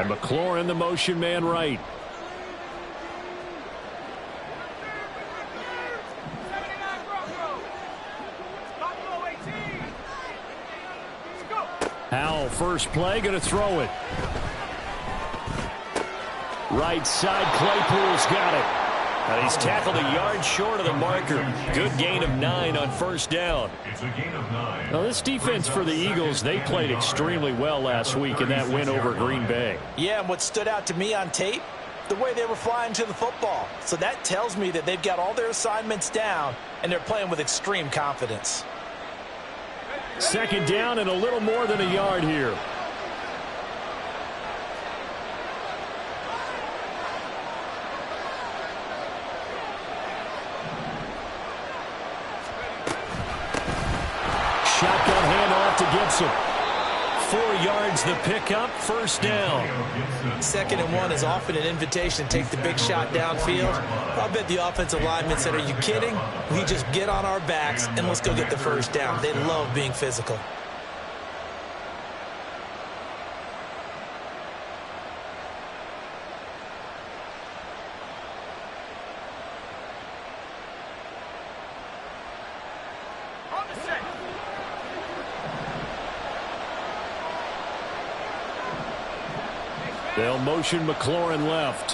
And McLaurin, the motion man right. Howell, first play, going to throw it. Right side, Claypool's got it. And he's tackled a yard short of the marker. Good gain of 9 on first down. It's a gain of 9. Now, this defense for the Eagles, they played extremely well last week in that win over Green Bay. Yeah, and what stood out to me on tape, the way they were flying to the football. So that tells me that they've got all their assignments down, and they're playing with extreme confidence. Second down and a little more than a yard here. Shotgun handoff to Gibson. 4 yards the pickup, first down. 2nd and 1 is often an invitation to take the big shot downfield. I bet the offensive linemen said, are you kidding? We just get on our backs and let's go get the first down. They love being physical. They'll motion McLaurin left.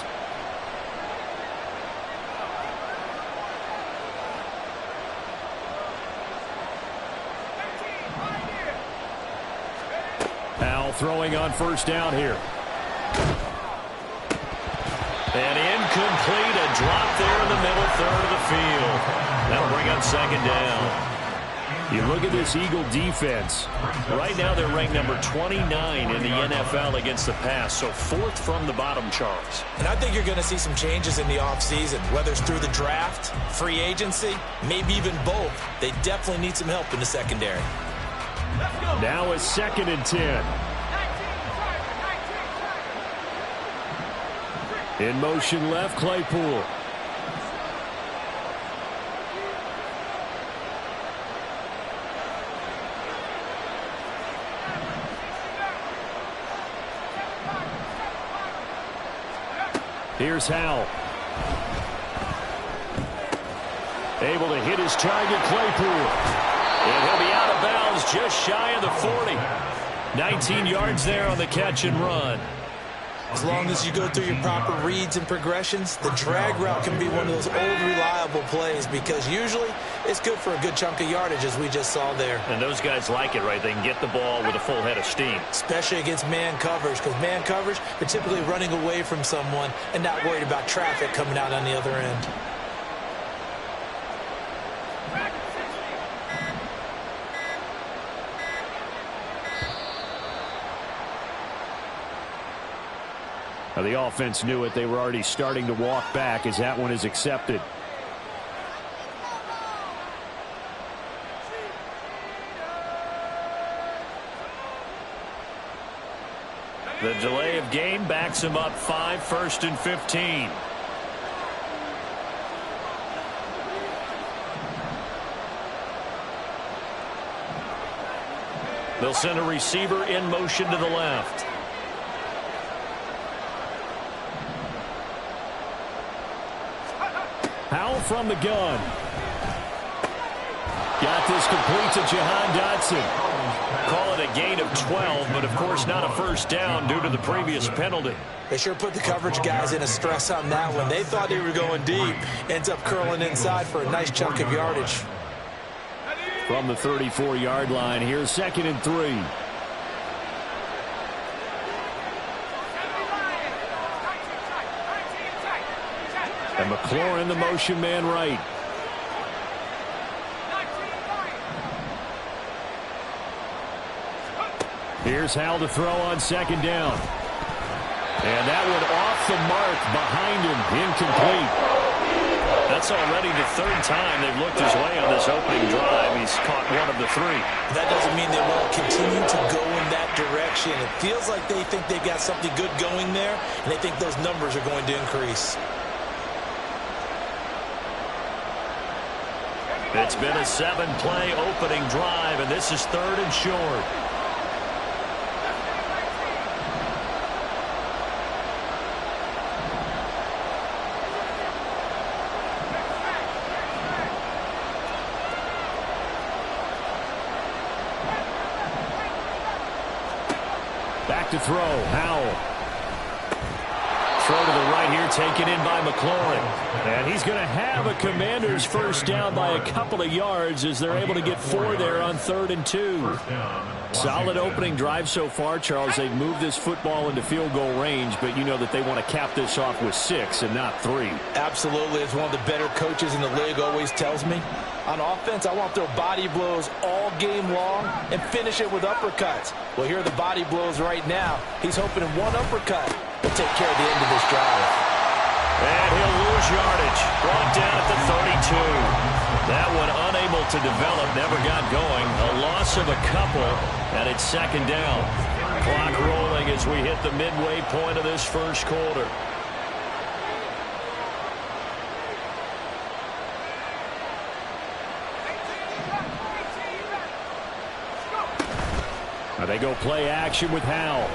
Howell throwing on first down here. And incomplete, a drop there in the middle third of the field. That'll bring up second down. You look at this Eagle defense. Right now they're ranked number 29 in the NFL against the pass, so 4th from the bottom, Charles. And I think you're going to see some changes in the offseason, whether it's through the draft, free agency, maybe even both. They definitely need some help in the secondary. Now a 2nd and 10. In motion left, Claypool. Here's Howell. Able to hit his target, Claypool. And he'll be out of bounds just shy of the 40. 19 yards there on the catch and run. As long as you go through your proper reads and progressions, the drag route can be one of those old reliable plays because usually it's good for a good chunk of yardage, as we just saw there. And those guys like it, right? They can get the ball with a full head of steam. Especially against man coverage, because man coverage, they're typically running away from someone and not worried about traffic coming out on the other end. Now, the offense knew it. They were already starting to walk back as that one is accepted. The delay of game backs him up 5, 1st and 15. They'll send a receiver in motion to the left. Howell from the gun. Got this complete to Jahan Dotson. Call it a gain of 12, but of course not a first down due to the previous penalty. They sure put the coverage guys in a stress on that one. They thought they were going deep. Ends up curling inside for a nice chunk of yardage. From the 34-yard line, here's 2nd and 3. And McLaurin, the motion man right. Here's Howell to throw on 2nd down. And that one off the mark behind him, incomplete. That's already the 3rd time they've looked his way on this opening drive. He's caught one of the 3. That doesn't mean they won't continue to go in that direction. It feels like they think they've got something good going there, and they think those numbers are going to increase. It's been a 7-play opening drive, and this is 3rd and short. to throw. Howell. Throw to the right here, taken in by McLaurin. And he's going to have a Commanders first down by a couple of yards as they're able to get 4 there on 3rd and 2. Solid opening drive so far, Charles. They've moved this football into field goal range, but you know that they want to cap this off with 6 and not 3. Absolutely. As one of the better coaches in the league always tells me, on offense, I want to throw body blows all game long and finish it with uppercuts. Well, here are the body blows right now. He's hoping in one uppercut will take care of the end of this drive. And he'll lose yardage. Brought down at the 32. That one unable to develop, never got going. A loss of a couple, and it's 2nd down. Clock rolling as we hit the midway point of this first quarter. Now they go play action with Howell.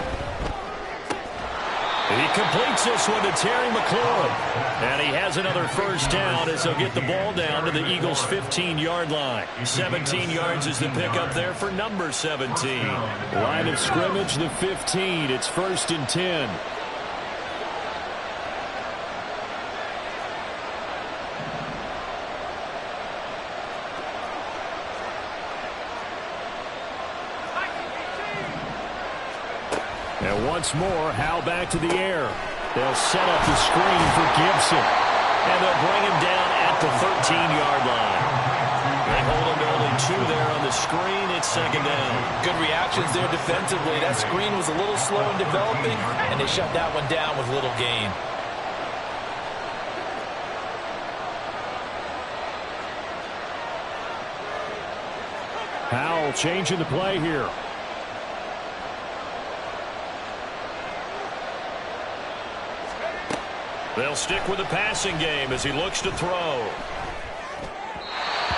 He completes this one to Terry McLaurin. And he has another first down as they'll get the ball down to the Eagles' 15-yard line. 17 yards is the pickup there for number 17. Line of scrimmage, the 15. It's 1st and 10. And once more, Howell back to the air. They'll set up the screen for Gibson. And they'll bring him down at the 13-yard line. They hold him to only 2 there on the screen. It's 2nd down. Good reactions there defensively. That screen was a little slow in developing, and they shut that one down with little gain. Howell changing the play here. They'll stick with the passing game as he looks to throw.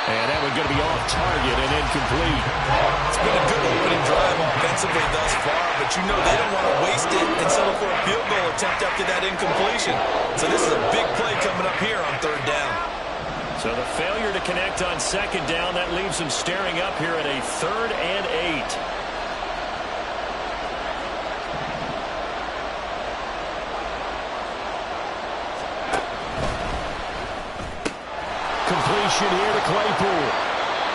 And that one's going to be off target and incomplete. It's been a good opening drive offensively thus far, but you know they don't want to waste it and settle for a field goal attempt after that incompletion. So this is a big play coming up here on 3rd down. So the failure to connect on 2nd down, that leaves them staring up here at a 3rd and 8. Completion here to Claypool.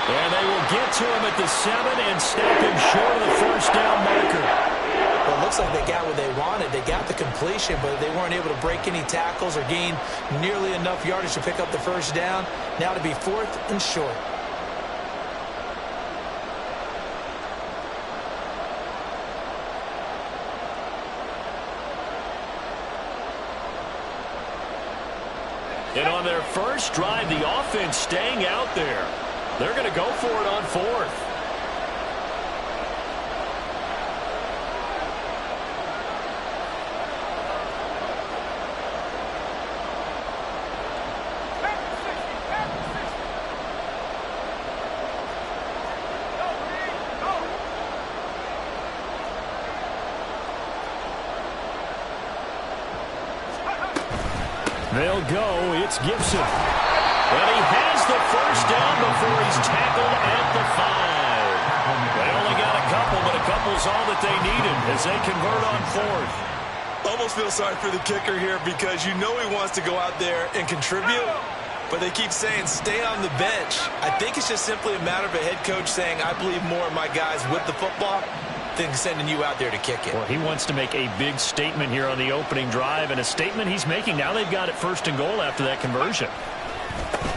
And they will get to him at the 7 and snap him short of the first down marker. Well, it looks like they got what they wanted. They got the completion, but they weren't able to break any tackles or gain nearly enough yardage to pick up the first down. Now to be 4th and short. And on their first drive, the offense staying out there. They're going to go for it on 4th. They'll go. It's Gibson. And he has the first down before he's tackled at the 5. They only got a couple, but a couple's all that they needed as they convert on 4th. Almost feel sorry for the kicker here because you know he wants to go out there and contribute, but they keep saying stay on the bench. I think it's just simply a matter of a head coach saying I believe more in my guys with the football than sending you out there to kick it. Well, he wants to make a big statement here on the opening drive, and a statement he's making. Now they've got it 1st and goal after that conversion.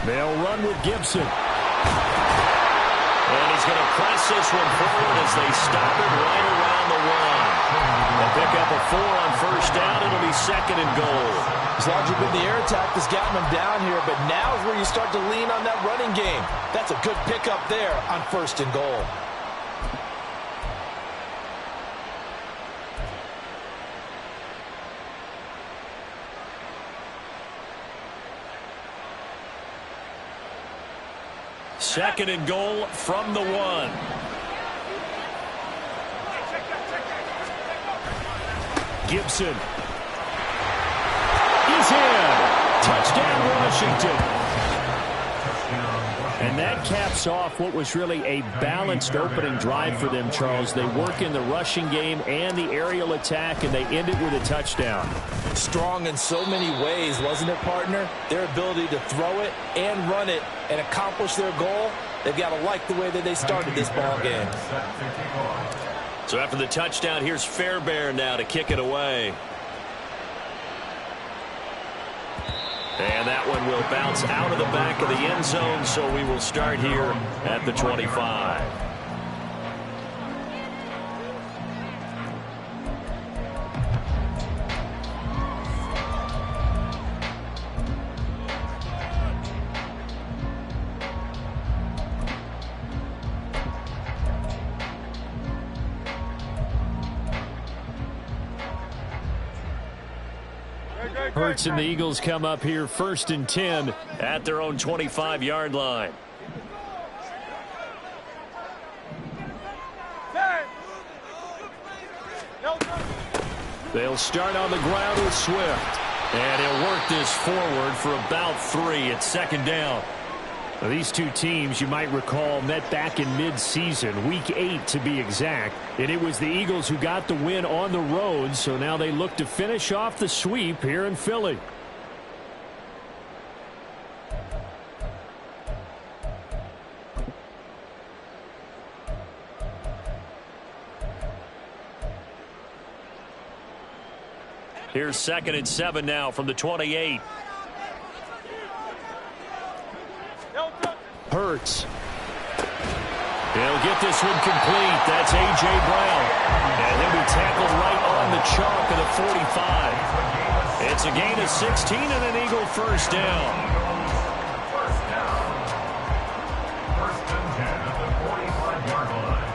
They'll run with Gibson. And he's going to press this one forward as they stop it right around the 1. They'll pick up a 4 on first down. It'll be 2nd and goal. As long as you've been the air attack that's gotten them down here, but now is where you start to lean on that running game. That's a good pickup there on 1st and goal. Second and goal from the 1. Gibson. He's in. Touchdown, Washington. And that caps off what was really a balanced opening drive for them, Charles. They work in the rushing game and the aerial attack, and they end it with a touchdown. Strong in so many ways, wasn't it, partner? Their ability to throw it and run it and accomplish their goal, they've got to like the way that they started this ball game. So after the touchdown, here's Fairbairn now to kick it away. And that one will bounce out of the back of the end zone, so we will start here at the 25. Hurts and the Eagles come up here 1st and 10 at their own 25-yard line. They'll start on the ground with Swift. And he'll work this forward for about 3 at 2nd down. Now, these two teams, you might recall, met back in mid-season, Week 8 to be exact. And it was the Eagles who got the win on the road, so now they look to finish off the sweep here in Philly. Here's 2nd and 7 now from the 28. Hurts. He'll get this one complete. That's A.J. Brown. And he'll be tackled right on the chalk of the 45. It's a gain of 16 and an Eagle first down. First and 10 at the 45-yard line.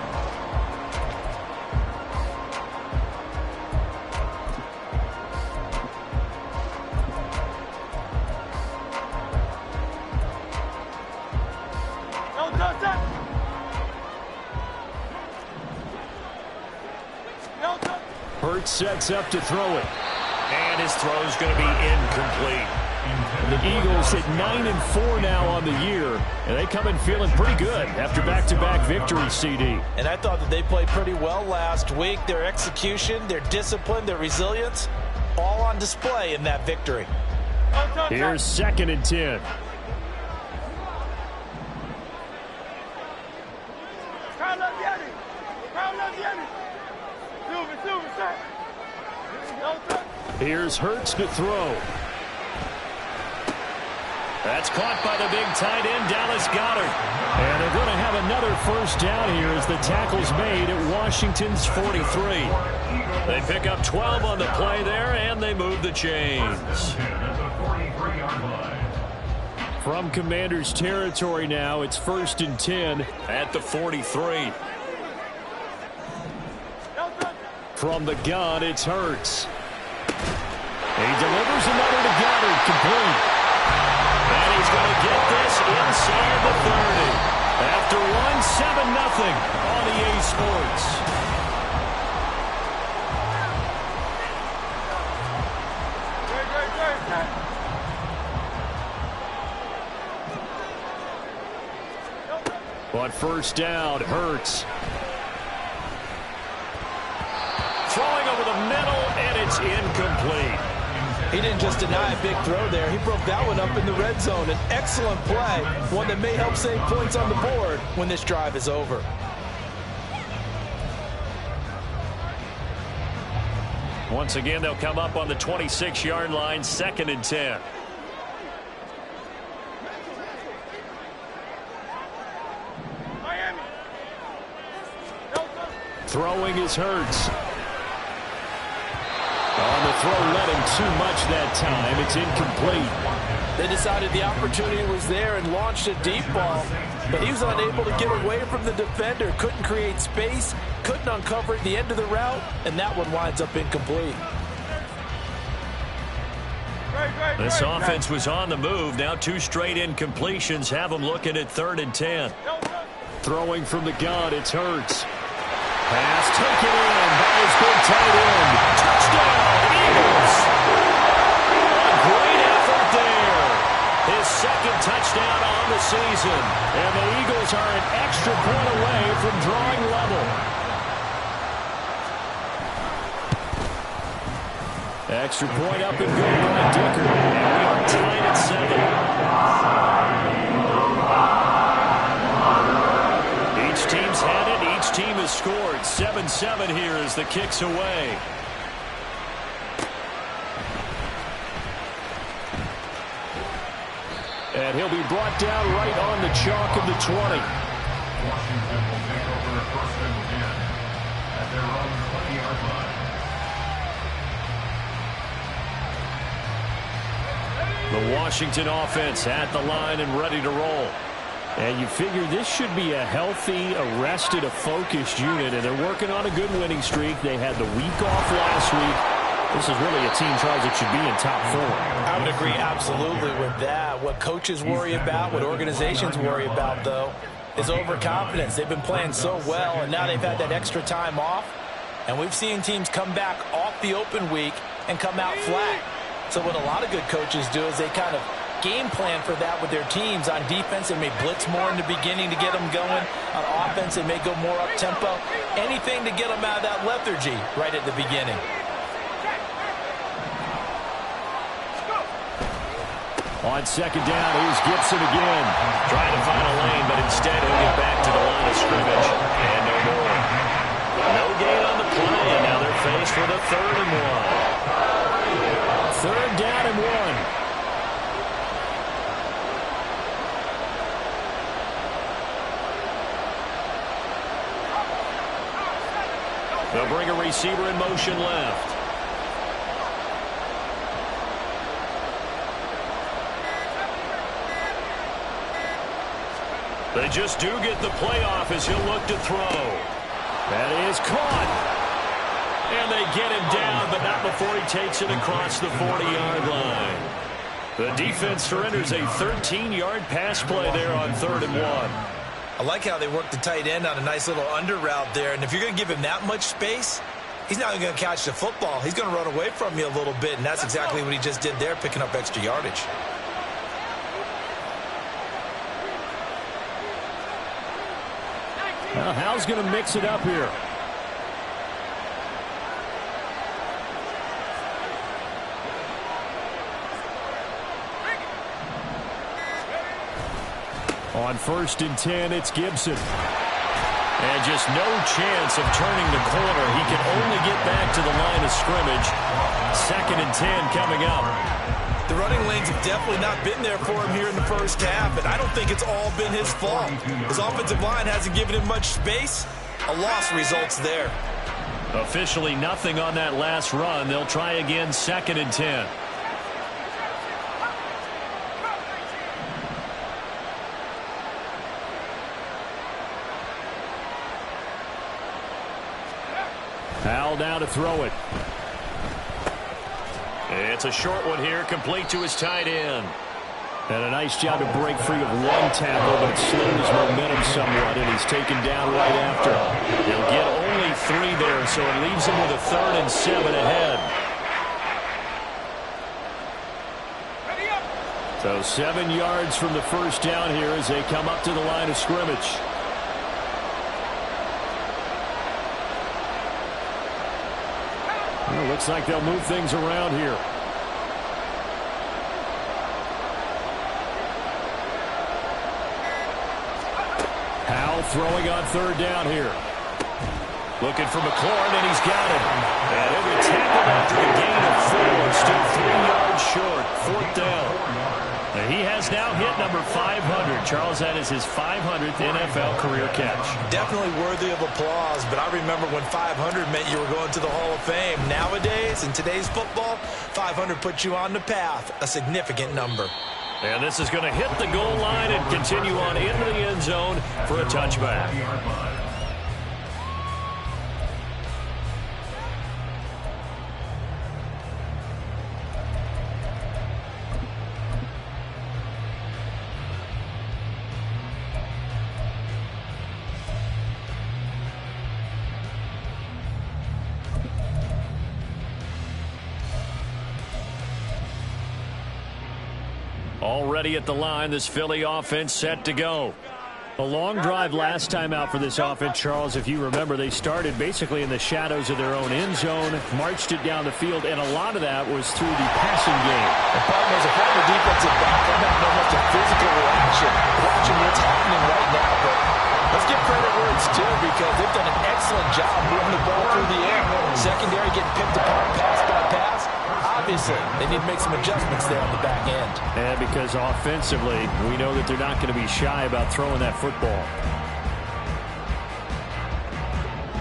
Hurts sets up to throw it. And his throw is going to be incomplete. The Eagles hit 9-4 now on the year, and they come in feeling pretty good after back-to-back victories, CD. And I thought that they played pretty well last week. Their execution, their discipline, their resilience, all on display in that victory. Here's 2nd and 10. Here's Hurts to throw. That's caught by the big tight end, Dallas Goedert. And they're going to have another first down here as the tackle's made at Washington's 43. They pick up 12 on the play there, and they move the chains. From Commanders territory now, it's 1st and 10 at the 43. From the gun, it's Hurts. He delivers another to Goedert, complete. And he's going to get this inside the 30. After one, 7-0 on EA Sports. On first down, Hurts. Throwing over the middle, and it's incomplete. He didn't just deny a big throw there. He broke that one up in the red zone. An excellent play, one that may help save points on the board when this drive is over. Once again, they'll come up on the 26-yard line, 2nd and 10. Throwing is Hurts. On the throw, led him too much that time. It's incomplete. They decided the opportunity was there and launched a deep ball, but he was unable to get away from the defender. Couldn't create space, couldn't uncover the end of the route, and that one winds up incomplete. This offense was on the move. Now 2 straight incompletions have them looking at 3rd and 10. Throwing from the gun, it's Hurts. Pass taken in by his big tight end. Touchdown, Eagles. A great effort there. His 2nd touchdown on the season. And the Eagles are an extra point away from drawing level. Extra point up and good by Dicker. And we are tied at 7. Each team's had it. Each team has scored. 7-7 here as the kick's away. And he'll be brought down right on the chalk of the 20. Washington will take over first and 10 at their own 20-yard line. The Washington offense at the line and ready to roll. And you figure this should be a healthy, arrested, a focused unit, and they're working on a good winning streak. They had the week off last week. This is really a team, Charles, that should be in top 4. I would agree absolutely with that. What coaches worry about, what organizations worry about, though, is overconfidence. They've been playing so well, and now they've had that extra time off. And we've seen teams come back off the open week and come out flat. So what a lot of good coaches do is they kind of game plan for that with their teams. On defense, they may blitz more in the beginning to get them going. On offense, they may go more up-tempo. Anything to get them out of that lethargy right at the beginning. On second down, here's Gibson again. Trying to find a lane, but instead he'll get back to the line of scrimmage. And no more. No gain on the play, and now they're faced with a 3rd and 1. 3rd down and 1. They'll bring a receiver in motion left. They just do get the playoff as he'll look to throw. That is caught. And they get him down, but not before he takes it across the 40-yard line. The defense surrenders a 13-yard pass play there on 3rd and 1. I like how they work the tight end on a nice little under route there. And if you're going to give him that much space, he's not going to catch the football. He's going to run away from you a little bit, and that's exactly what he just did there, picking up extra yardage. Well, Hal's going to mix it up here. On 1st and 10, it's Gibson. And just no chance of turning the corner. He can only get back to the line of scrimmage. 2nd and 10 coming up. The running lanes have definitely not been there for him here in the first half, and I don't think it's all been his fault. His offensive line hasn't given him much space. A loss results there. Officially nothing on that last run. They'll try again, 2nd and 10. Hal now to throw it. It's a short one here, complete to his tight end. And a nice job to break free of one tackle, but it slowed his momentum somewhat, and he's taken down right after. He'll get only 3 there, so it leaves him with a 3rd and 7 ahead. So 7 yards from the first down here as they come up to the line of scrimmage. Well, looks like they'll move things around here. Hal throwing on 3rd down here. Looking for McLaurin, and he's got it. And he'll be tackled after a gain of 4. Still 3 yards short. 4th down. And he has now hit number 500. Charles, that is his 500th NFL career catch. Definitely worthy of applause, but I remember when 500 meant you were going to the Hall of Fame. Nowadays, in today's football, 500 puts you on the path, a significant number. And this is going to hit the goal line and continue on into the end zone for a touchback. Already at the line, this Philly offense set to go. A long drive last time out for this offense, Charles. If you remember, they started basically in the shadows of their own end zone, marched it down the field, and a lot of that was through the passing game. The problem is, if I'm the defensive back, I'm not know much of physical reaction, watching what's happening right now. But let's give credit where it's due, because they've done an excellent job moving the ball through the air. Secondary getting picked apart pass by pass. Obviously, they need to make some adjustments there on the back end. And because offensively, we know that they're not going to be shy about throwing that football.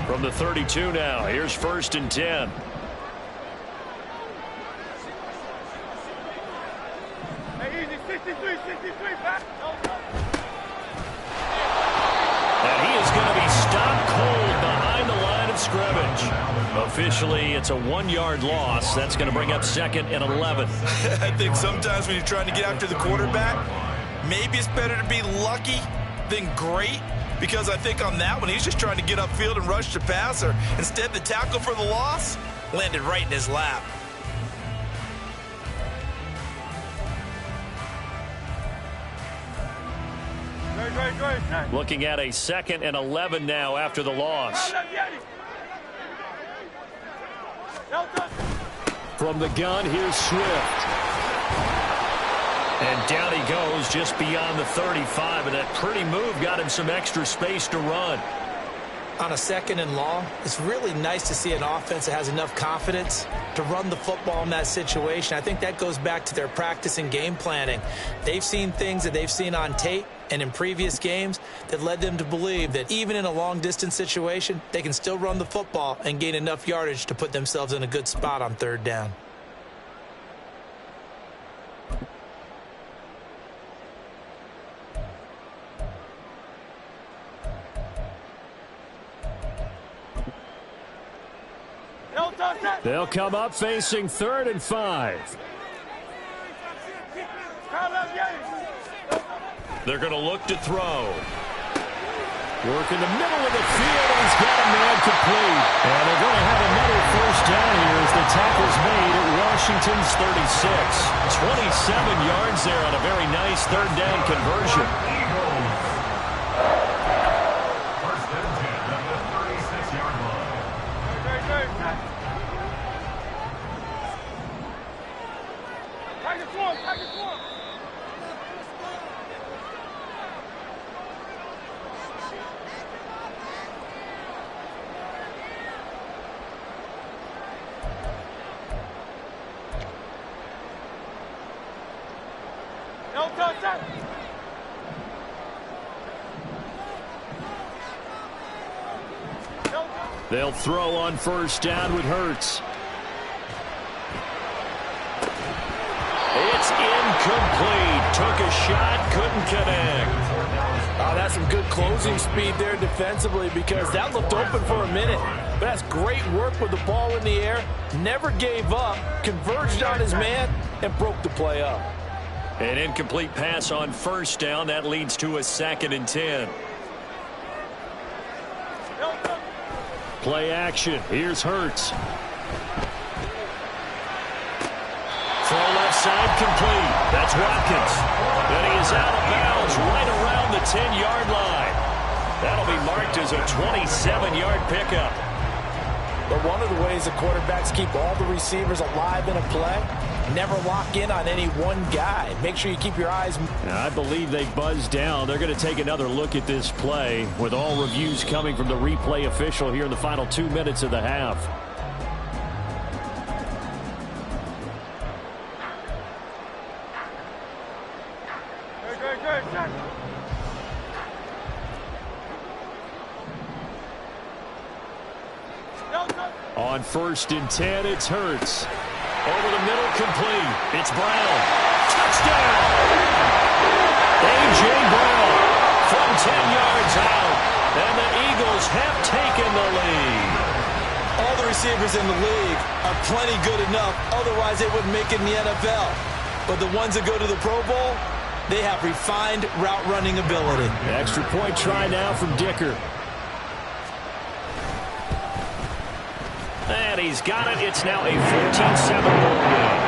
From the 32 now, here's 1st and 10. And he is going to be stopped cold behind the line of scrimmage. Officially, it's a 1-yard loss. That's going to bring up 2nd and 11. I think sometimes when you're trying to get after the quarterback, maybe it's better to be lucky than great, because I think on that one, he's just trying to get upfield and rush the passer. Instead, the tackle for the loss landed right in his lap. Looking at a 2nd and 11 now after the loss. From the gun, here's Swift. And down he goes just beyond the 35. And that pretty move got him some extra space to run. On a 2nd and long, it's really nice to see an offense that has enough confidence to run the football in that situation. I think that goes back to their practice and game planning. They've seen things that they've seen on tape and in previous games that led them to believe that even in a long-distance situation, they can still run the football and gain enough yardage to put themselves in a good spot on 3rd down. They'll come up facing 3rd and 5. They're going to look to throw. Work in the middle of the field, and he's got a man complete. And they're going to have another 1st down here as the tackle's made at Washington's 36. 27 yards there on a very nice 3rd down conversion. They'll throw on 1st down with Hurts. It's incomplete. Took a shot, couldn't connect. Oh, that's some good closing speed there defensively, because that looked open for a minute. But that's great work with the ball in the air. Never gave up, converged on his man, and broke the play up. An incomplete pass on 1st down. That leads to a 2nd and 10. Play action. Here's Hurts. Throw left side complete. That's Watkins. And he is out of bounds right around the 10-yard line. That'll be marked as a 27-yard pickup. But one of the ways the quarterbacks keep all the receivers alive in a play, never lock in on any one guy. Make sure you keep your eyes. I believe they buzzed down. They're going to take another look at this play, with all reviews coming from the replay official here in the final 2 minutes of the half. On 1st and 10, it's Hurts. Over the middle, complete. It's Brown. Touchdown! A.J. Brown from 10 yards out. And the Eagles have taken the lead. All the receivers in the league are plenty good enough. Otherwise, they wouldn't make it in the NFL. But the ones that go to the Pro Bowl, they have refined route running ability. Extra point try now from Dicker. And he's got it. It's now a 14-7 ball game.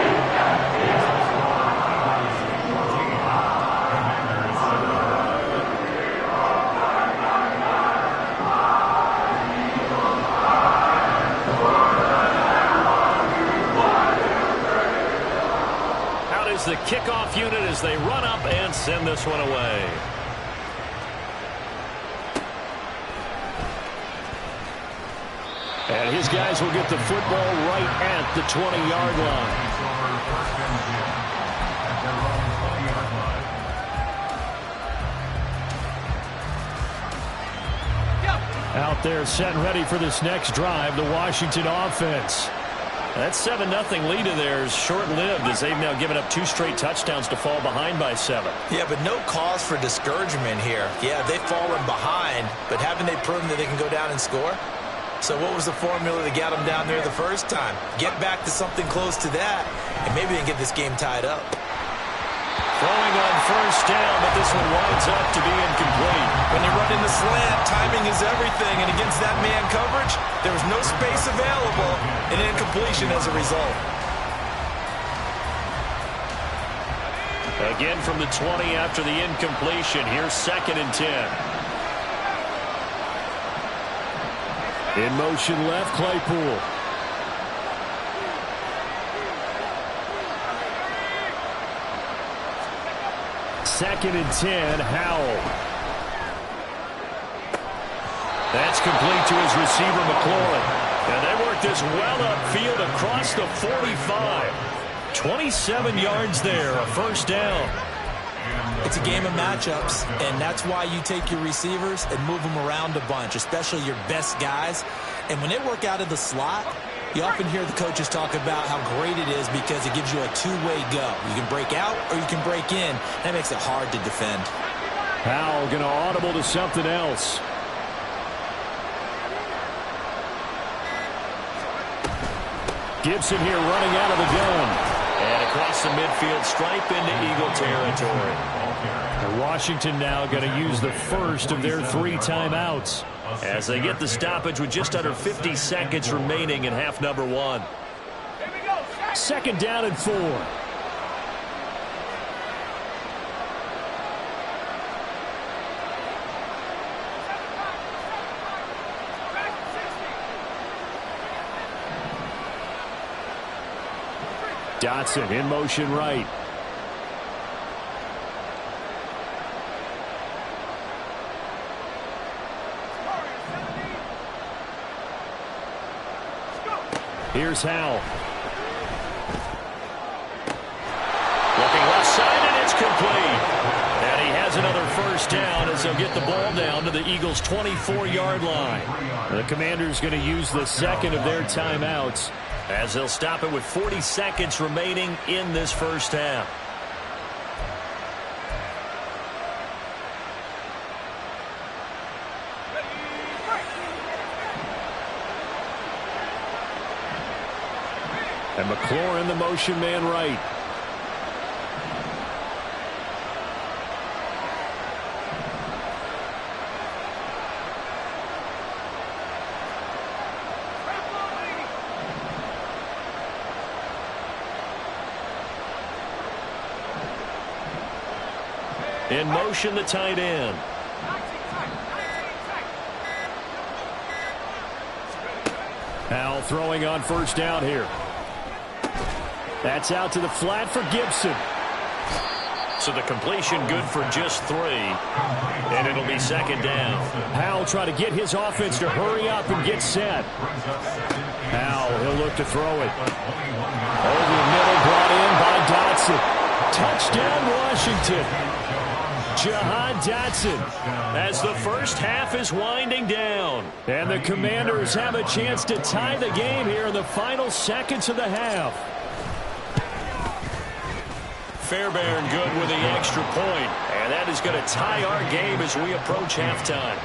run up and send this one away. And his guys will get the football right at the 20-yard line. Out there set and ready for this next drive, the Washington offense. That 7-0 lead of theirs short-lived as they've now given up 2 straight touchdowns to fall behind by 7. Yeah, but no cause for discouragement here. Yeah, they've fallen behind, but haven't they proven that they can go down and score? So what was the formula that got them down there the first time? Get back to something close to that, and maybe they can get this game tied up. Throwing on first down, but this one winds up to be incomplete. When you run in the slant, timing is everything, and against that man coverage, there was no space available, and incompletion as a result. Again from the 20 after the incompletion. Here's 2nd and 10. In motion left, Claypool. Second and 10, Howell. That's complete to his receiver, McLaurin. And they work this well upfield across the 45. 27 yards there, a first down. It's a game of matchups, and that's why you take your receivers and move them around a bunch, especially your best guys. And when they work out of the slot, you often hear the coaches talk about how great it is because it gives you a two-way go. You can break out or you can break in. That makes it hard to defend. Howell going to audible to something else. Gibson here running out of the gun. And across the midfield stripe into Eagle territory. And Washington now going to use the first of their 3 timeouts as they get the stoppage with just under 50 seconds remaining in half number 1. 2nd down and 4. Dotson in motion right. Here's Howell. Looking left side, and it's complete. And he has another first down as they'll get the ball down to the Eagles' 24-yard line. The Commanders going to use the 2nd of their timeouts as they'll stop it with 40 seconds remaining in this first half. And McLaurin, the motion man right. In motion, the tight end. Howell throwing on first down here. That's out to the flat for Gibson. So the completion good for just 3. And it'll be 2nd down. Howell trying to get his offense to hurry up and get set. Howell, he'll look to throw it. Over the middle, brought in by Dotson. Touchdown, Washington. Jahan Dotson as the first half is winding down. And the Commanders have a chance to tie the game here in the final seconds of the half. Fairbairn good with the extra point. And that is going to tie our game as we approach halftime.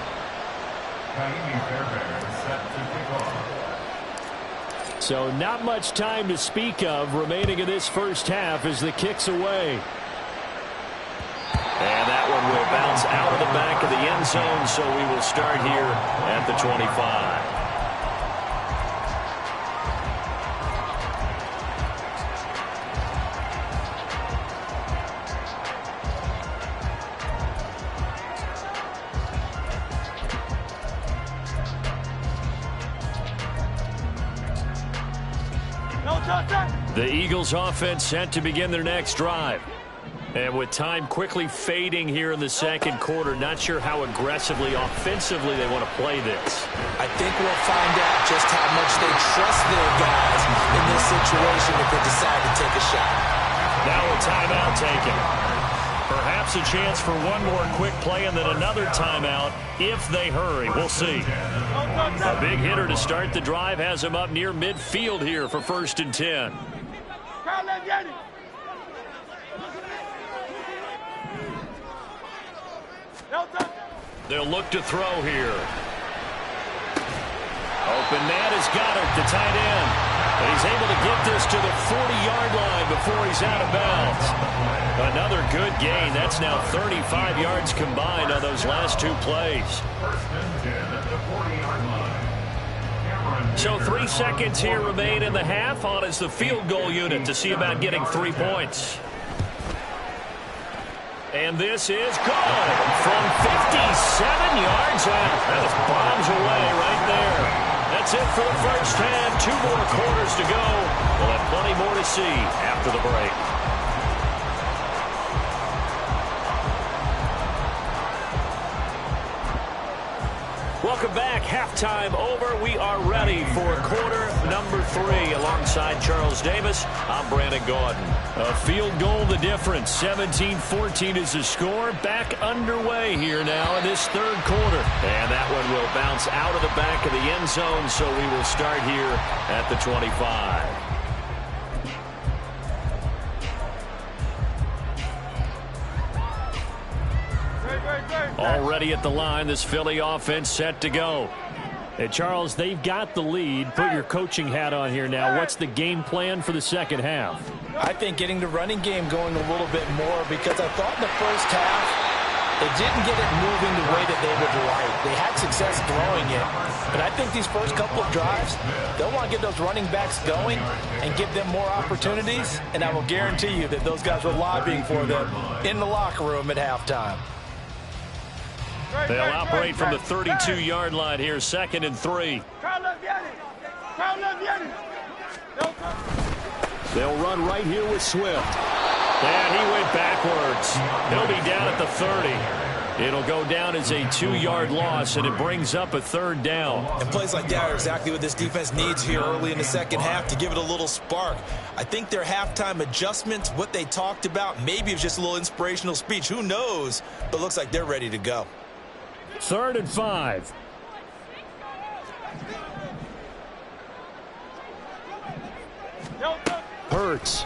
So not much time to speak of remaining in this first half as the kick's away. And that one will bounce out of the back of the end zone, so we will start here at the 25. The Eagles offense set to begin their next drive. And with time quickly fading here in the second quarter, not sure how aggressively, offensively they want to play this. I think we'll find out just how much they trust their guys in this situation if they decide to take a shot. Now a timeout taken. Perhaps a chance for one more quick play and then another timeout if they hurry. We'll see. A big hitter to start the drive has him up near midfield here for 1st and 10. They'll look to throw here. Open net is Goddard, the tight end. And he's able to get this to the 40-yard line before he's out of bounds. Another good gain. That's now 35 yards combined on those last 2 plays. So 3 seconds here remain in the half. On is the field goal unit to see about getting 3 points. And this is good from 57 yards out. That is bombs away right there. That's it for the first half. 2 more quarters to go. We'll have plenty more to see after the break. Welcome back. Halftime over. We are ready for quarter number 3. Alongside Charles Davis, I'm Brandon Gaudin. A field goal the difference. 17-14 is the score. Back underway here now in this 3rd quarter. And that one will bounce out of the back of the end zone, so we will start here at the 25. Already at the line, this Philly offense set to go. Hey, Charles, they've got the lead. Put your coaching hat on here now. What's the game plan for the second half? I think getting the running game going a little bit more, because I thought in the first half they didn't get it moving the way that they would like. They had success throwing it, but I think these first couple of drives, they'll want to get those running backs going and give them more opportunities, and I will guarantee you that those guys were lobbying for them in the locker room at halftime. They'll operate from the 32-yard line here, 2nd and 3. They'll run right here with Swift. And he went backwards. He'll be down at the 30. It'll go down as a 2-yard loss, and it brings up a 3rd down. And plays like that are exactly what this defense needs here early in the second half to give it a little spark. I think their halftime adjustments, what they talked about, maybe it's just a little inspirational speech. Who knows? But it looks like they're ready to go. 3rd and 5. Hurts.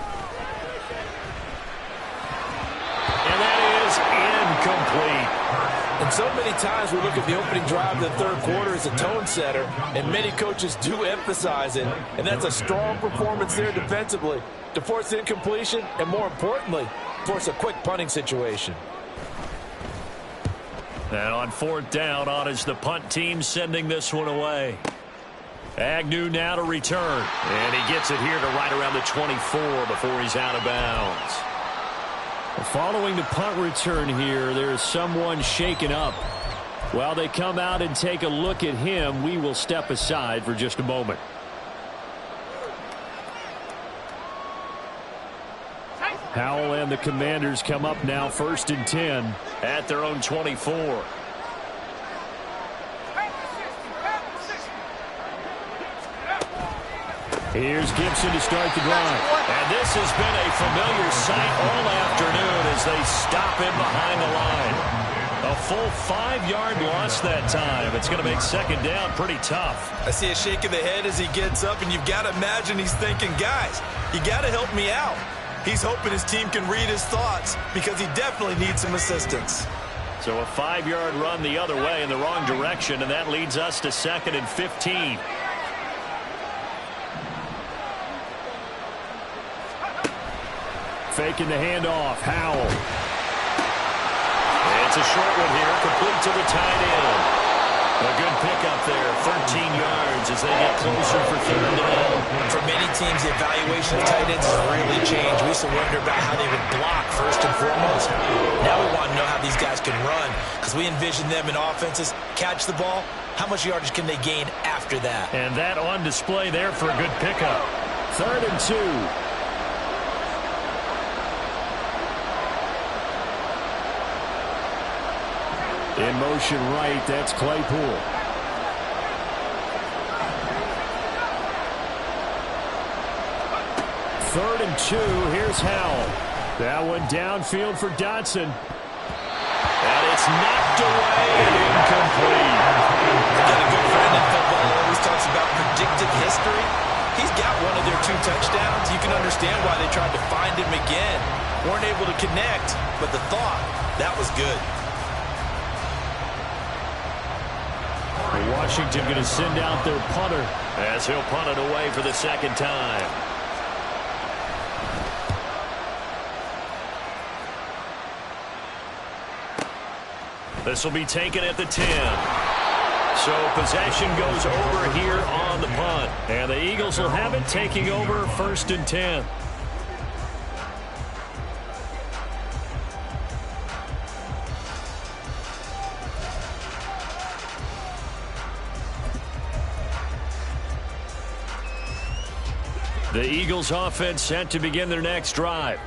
And that is incomplete. And so many times we look at the opening drive of the 3rd quarter as a tone setter, and many coaches do emphasize it. And that's a strong performance there defensively to force incompletion and, more importantly, force a quick punting situation. And on 4th down, on is the punt team sending this one away. Agnew now to return. And he gets it here to right around the 24 before he's out of bounds. Following the punt return here, there's someone shaken up. While they come out and take a look at him, we will step aside for just a moment. Howell and the Commanders come up now, 1st and 10 at their own 24. Here's Gibson to start the drive. And this has been a familiar sight all afternoon as they stop him behind the line. A full 5-yard loss that time. It's going to make 2nd down pretty tough. I see a shake of the head as he gets up, and you've got to imagine he's thinking, guys, you got to help me out. He's hoping his team can read his thoughts because he definitely needs some assistance. So a 5-yard run the other way in the wrong direction, and that leads us to 2nd and 15. Faking the handoff. Howell. It's a short one here, complete to the tight end. A good pickup there, 13 yards as they get closer for 3rd down. For many teams, the evaluation of tight ends has really changed. We used to wonder about how they would block first and foremost. Now we want to know how these guys can run, because we envision them in offenses catch the ball. How much yardage can they gain after that? And that on display there for a good pickup. 3rd and 2. In motion right, that's Claypool. Third and 2, here's Howell. That one downfield for Dotson. And it's knocked away and incomplete. I got a good friend in football who always talks about predictive history. He's got one of their 2 touchdowns. You can understand why they tried to find him again. Weren't able to connect, but the thought, that was good. Washington going to send out their punter as he'll punt it away for the second time. This will be taken at the 10. So possession goes over here on the punt. And the Eagles will have it, taking over 1st and 10. The Eagles offense set to begin their next drive.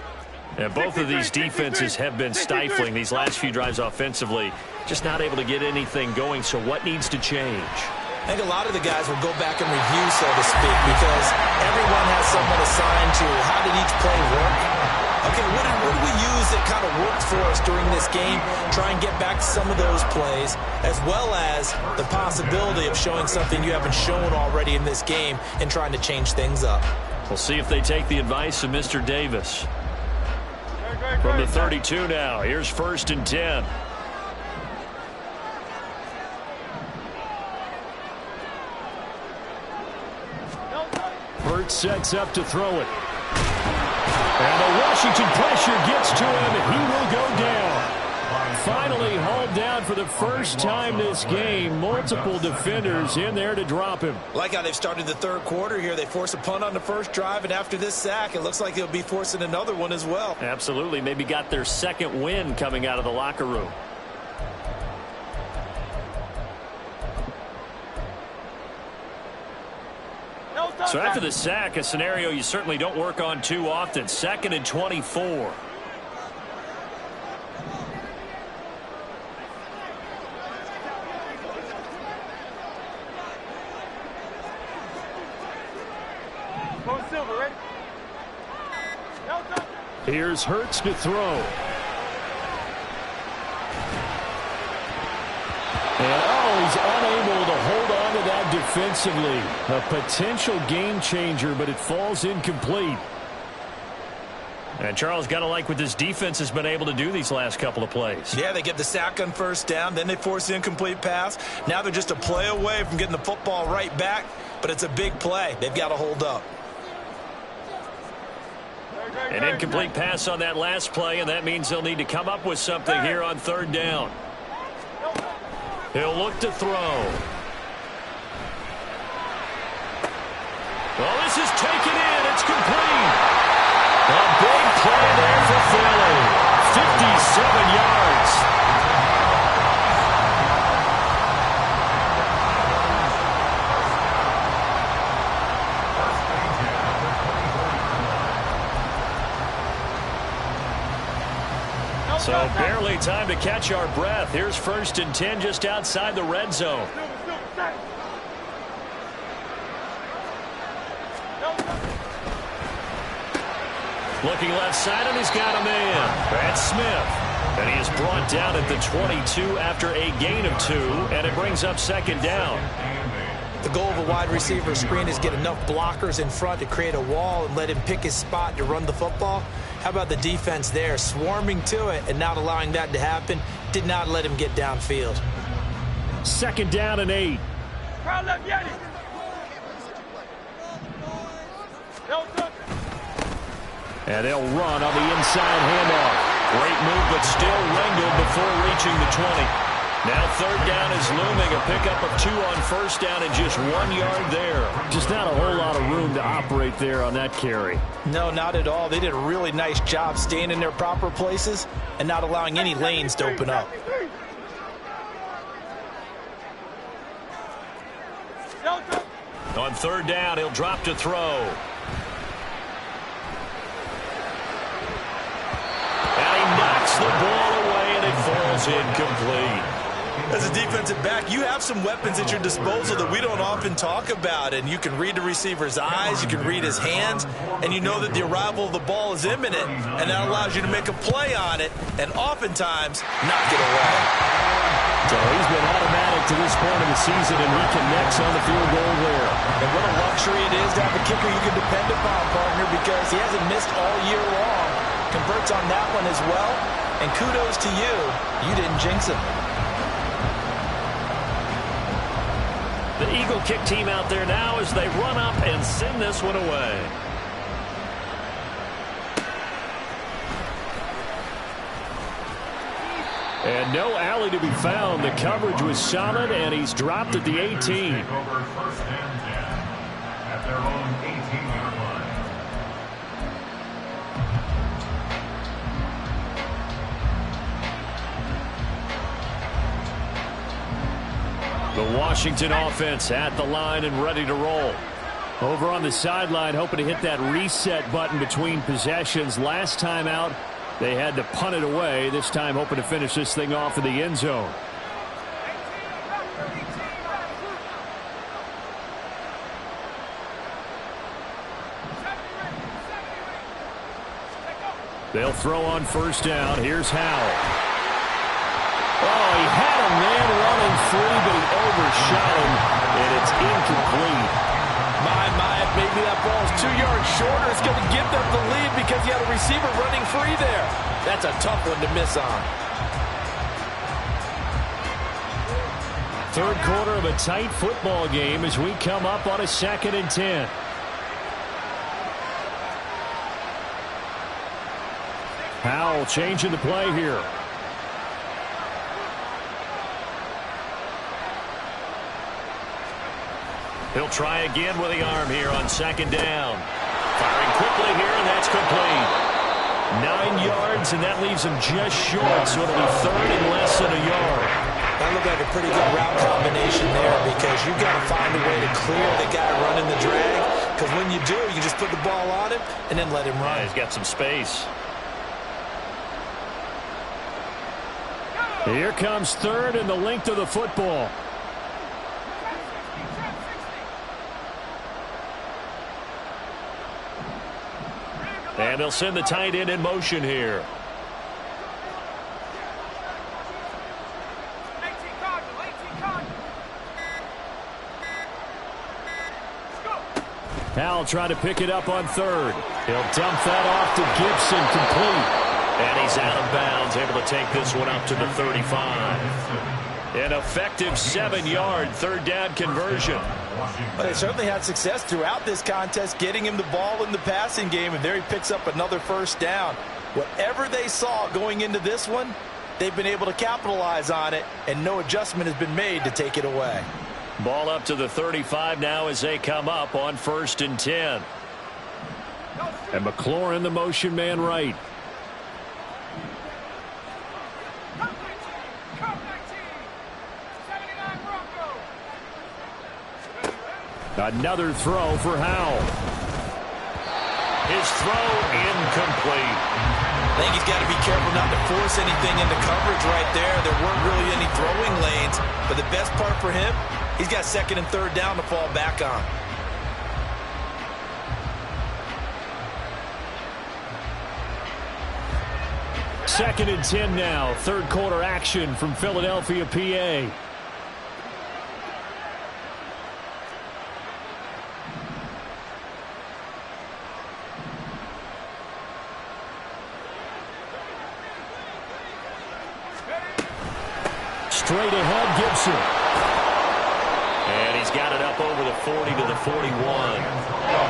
And both of these defenses have been stifling these last few drives offensively. Just not able to get anything going, so what needs to change? I think a lot of the guys will go back and review, so to speak, because everyone has someone assigned to how did each play work. Okay, what did we use that kind of worked for us during this game? Try and get back to some of those plays, as well as the possibility of showing something you haven't shown already in this game and trying to change things up. We'll see if they take the advice of Mr. Davis. From the 32 now, here's 1st and 10. Burt sets up to throw it. And the Washington pressure gets to him, and he will go down. Finally hauled down for the first time this game. Multiple defenders in there to drop him. Like how they've started the 3rd quarter here. They force a punt on the first drive, and after this sack, it looks like they'll be forcing another one as well. Absolutely. Maybe got their 2nd win coming out of the locker room. So after the sack, a scenario you certainly don't work on too often. 2nd and 24. Here's Hurts to throw. And he's unable to hold on to that defensively. A potential game changer, but it falls incomplete. And Charles, got to like what this defense has been able to do these last couple of plays. Yeah, they get the sack on 1st down, then they force the incomplete pass. Now they're just a play away from getting the football right back, but it's a big play. They've got to hold up. An incomplete pass on that last play, and that means they'll need to come up with something here on 3rd down. He'll look to throw. Well, this is taken in. It's complete. A big play there for Philly. 57 yards. So barely time to catch our breath. Here's 1st and 10 just outside the red zone. Looking left side, and he's got a man. That's Smith. And he is brought down at the 22 after a gain of 2, and it brings up 2nd down. The goal of a wide receiver screen is get enough blockers in front to create a wall and let him pick his spot to run the football. How about the defense there, swarming to it and not allowing that to happen? Did not let him get downfield. 2nd down and 8. And they'll run on the inside handoff. Great move, but still wrangled before reaching the 20. Now 3rd down is looming. A pickup of 2 on 1st down and just 1 yard there. Just not a whole lot of room to operate there on that carry. No, not at all. They did a really nice job staying in their proper places and not allowing any lanes to open up. On 3rd down, he'll drop to throw. And he knocks the ball away, and it falls incomplete. As a defensive back, you have some weapons at your disposal that we don't often talk about, and you can read the receiver's eyes, you can read his hands, and you know that the arrival of the ball is imminent, and that allows you to make a play on it and oftentimes knock it away. So he's been automatic to this point of the season, and he connects on the field goal there. And what a luxury it is to have a kicker you can depend upon, partner, because he hasn't missed all year long. Converts on that one as well, and kudos to you. You didn't jinx him. The Eagle kick team out there now as they run up and send this one away. And no alley to be found. The coverage was solid, and he's dropped at the 18. Over 1st and 10 at their own 18-yard line. The Washington offense at the line and ready to roll. Over on the sideline, hoping to hit that reset button between possessions. Last time out, they had to punt it away. This time hoping to finish this thing off in the end zone. They'll throw on 1st down. Here's Howell. Oh, he had a man running free, but he overshot him, and it's incomplete. Maybe that ball's 2 yards shorter. It's going to give them the lead because you had a receiver running free there. That's a tough one to miss on. 3rd quarter of a tight football game as we come up on a 2nd and 10. Howell changing the play here. He'll try again with the arm here on 2nd down. Firing quickly here, and that's complete. 9 yards, and that leaves him just short, so it'll be 3rd and less than a yard. That looked like a pretty good route combination there because you've got to find a way to clear the guy running the drag, because when you do, you just put the ball on him and then let him run. Yeah, he's got some space. Here comes 3rd and the length of the football. And they'll send the tight end in motion here. Howell trying to pick it up on 3rd. He'll dump that off to Gibson, complete. And he's out of bounds, able to take this one up to the 35. An effective 7-yard 3rd down conversion. But they certainly had success throughout this contest, getting him the ball in the passing game, and there he picks up another 1st down. Whatever they saw going into this one, they've been able to capitalize on it, and no adjustment has been made to take it away. Ball up to the 35 now as they come up on 1st and 10. And McLaurin, the motion man right. Another throw for Howell. His throw incomplete. I think he's got to be careful not to force anything into coverage right there. There weren't really any throwing lanes, but the best part for him, he's got 2nd and 3rd down to fall back on. Second and 10 now. 3rd quarter action from Philadelphia, PA. Straight ahead, Gibson. And he's got it up over the 40 to the 41.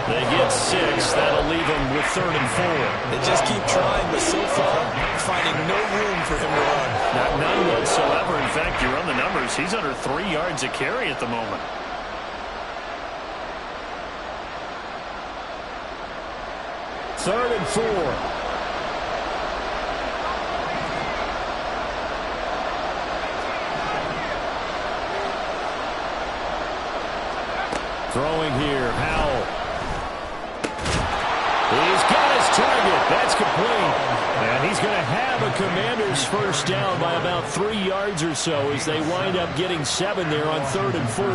They get 6. That'll leave him with 3rd and 4. They just keep trying, but so far, finding no room for him to run. None whatsoever. In fact, you run the numbers. He's under 3 yards a carry at the moment. Third and 4. Throwing here, Howell. He's got his target. That's complete. And he's going to have a Commanders first down by about 3 yards or so as they wind up getting 7 there on 3rd and 4.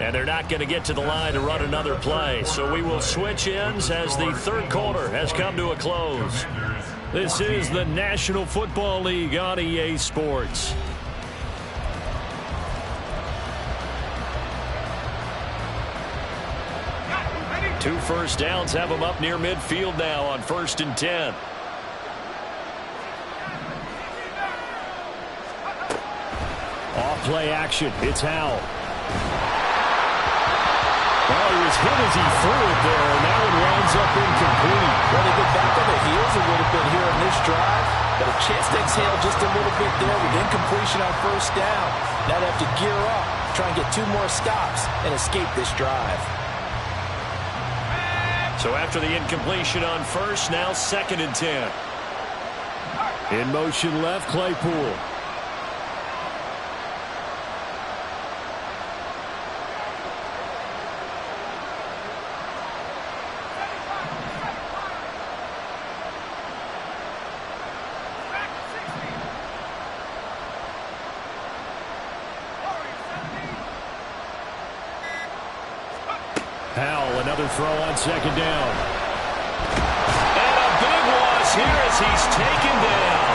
And they're not going to get to the line to run another play. So we will switch ends as the 3rd quarter has come to a close. This is the National Football League on EA Sports. Two first downs have them up near midfield now on 1st and 10. Off play action. It's Howell. Well, he was hit as he threw it there, and that one winds up incomplete. Well, they get back on their heels a little bit here in this drive, but a chance to exhale just a little bit there with incompletion on 1st down. Now they have to gear up, try and get 2 more stops, and escape this drive. So after the incompletion on 1st, now 2nd and 10. In motion left, Claypool. Howell, another throw on 2nd down. And a big loss here as he's taken down.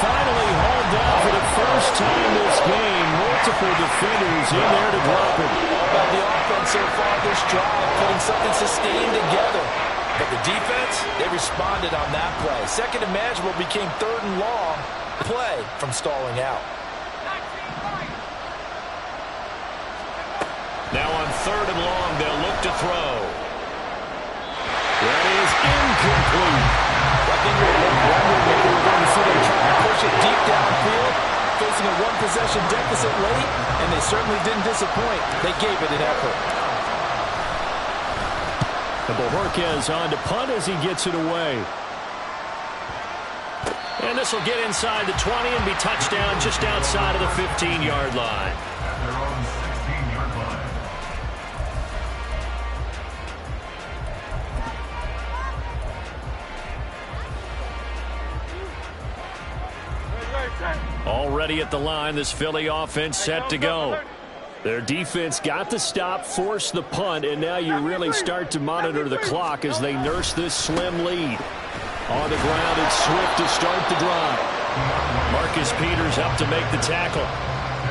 Finally hauled down for the first time this game. Multiple defenders in there to drop him. All about the offense so far this drive, putting something sustained together. But the defense, they responded on that play. 2nd and manageable became 3rd and long. Play from stalling out. Now on 3rd and long, they'll look to throw. That is incomplete. I think we were wondering if we were going to see them try to push it deep downfield, facing a 1-possession deficit late, and they certainly didn't disappoint. They gave it an effort. And Bohorquez on to punt as he gets it away. And this will get inside the 20 and be touchdown just outside of the 15-yard line. Their own 16-yard line. Already at the line, this Philly offense set to go. Their defense got the stop, forced the punt, and now you really start to monitor the clock as they nurse this slim lead. On the ground, it's Swift to start the drive. Marcus Peters up to make the tackle.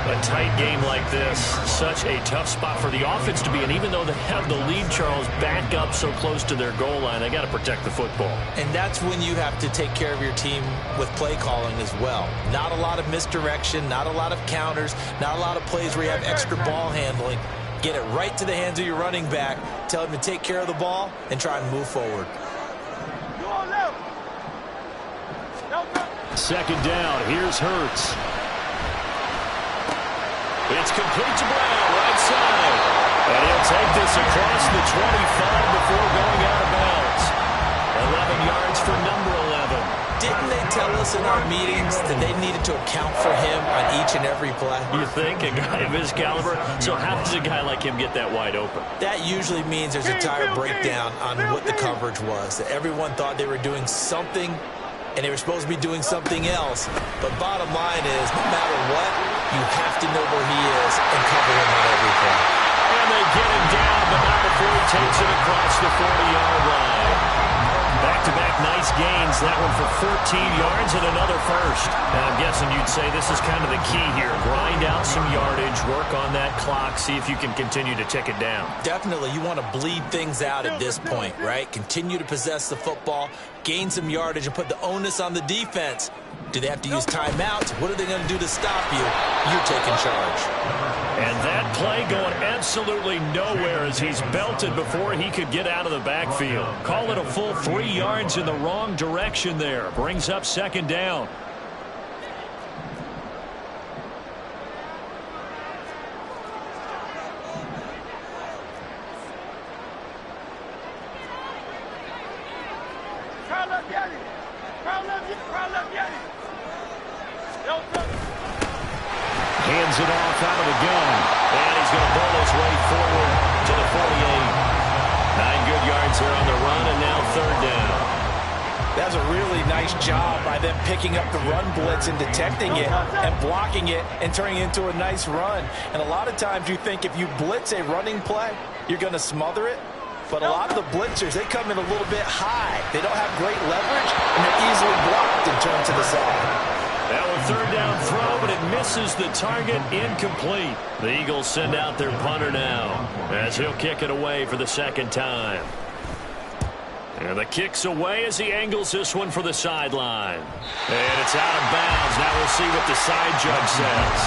A tight game like this, such a tough spot for the offense to be in. Even though they have the lead, Charles, back up so close to their goal line, they got to protect the football. And that's when you have to take care of your team with play calling as well. Not a lot of misdirection, not a lot of counters, not a lot of plays where you have extra ball handling. Get it right to the hands of your running back, tell him to take care of the ball, and try and move forward. 2nd down, here's Hurts. It's complete to Brown, right side. And he'll take this across the 25 before going out of bounds. 11 yards for number 11. Didn't they tell us in our meetings that they needed to account for him on each and every play? You think? A guy of his caliber? So how does a guy like him get that wide open? That usually means there's a tire breakdown on what the coverage was. That everyone thought they were doing something, and they were supposed to be doing something else. But bottom line is, no matter what, you have to know where he is and cover him on every play. And they get him down, but not before he takes it across the 40-yard line. Back-to-back nice gains. That one for 14 yards and another first. And I'm guessing you'd say this is kind of the key here. Grind out some yardage, work on that clock, see if you can continue to tick it down. Definitely, you want to bleed things out at this point, right? Continue to possess the football, gain some yardage, and put the onus on the defense. Do they have to use timeouts? What are they going to do to stop you? You're taking charge. And that play going absolutely nowhere as he's belted before he could get out of the backfield. Call it a full 3 yards in the wrong direction there. Brings up 2nd down. Hands it off out of the gun. And he's going to bowl his way forward to the 48. 9 good yards there on the run, and now third down. That was a really nice job by them picking up the run blitz and detecting it and blocking it and turning it into a nice run. And a lot of times you think if you blitz a running play, you're going to smother it. But a lot of the blitzers, they come in a little bit high. They don't have great leverage, and they're easily blocked and turned to the side. Now a third down throw, but it misses the target, incomplete. The Eagles send out their punter now as he'll kick it away for the second time. And the kick's away as he angles this one for the sideline. And it's out of bounds. Now we'll see what the side judge says.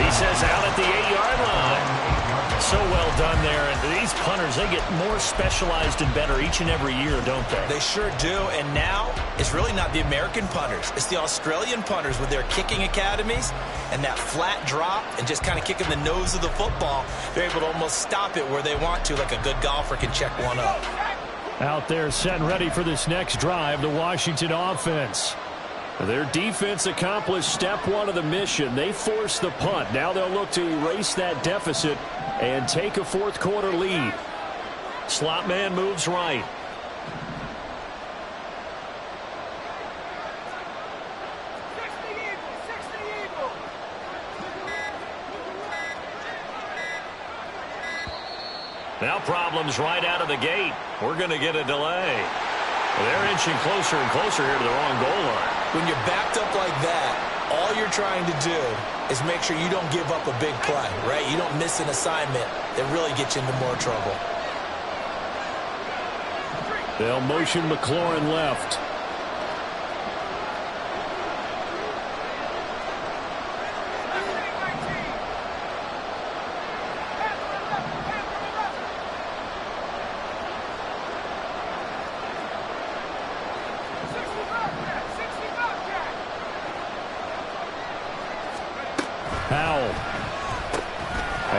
He says out at the 8-yard line. So well done there. And these punters, they get more specialized and better each and every year, don't they? They sure do. And now it's really not the American punters. It's the Australian punters with their kicking academies and that flat drop and just kind of kicking the nose of the football. They're able to almost stop it where they want to, like a good golfer can check one up. Out there set and ready for this next drive, the Washington offense. Their defense accomplished step one of the mission. They forced the punt. Now they'll look to erase that deficit and take a fourth quarter lead. Slot man moves right. Now problems right out of the gate. We're going to get a delay. They're inching closer and closer here to the wrong goal line. When you're backed up like that, all you're trying to do is make sure you don't give up a big play, right? You don't miss an assignment that really gets you into more trouble. They'll motion McLaurin left.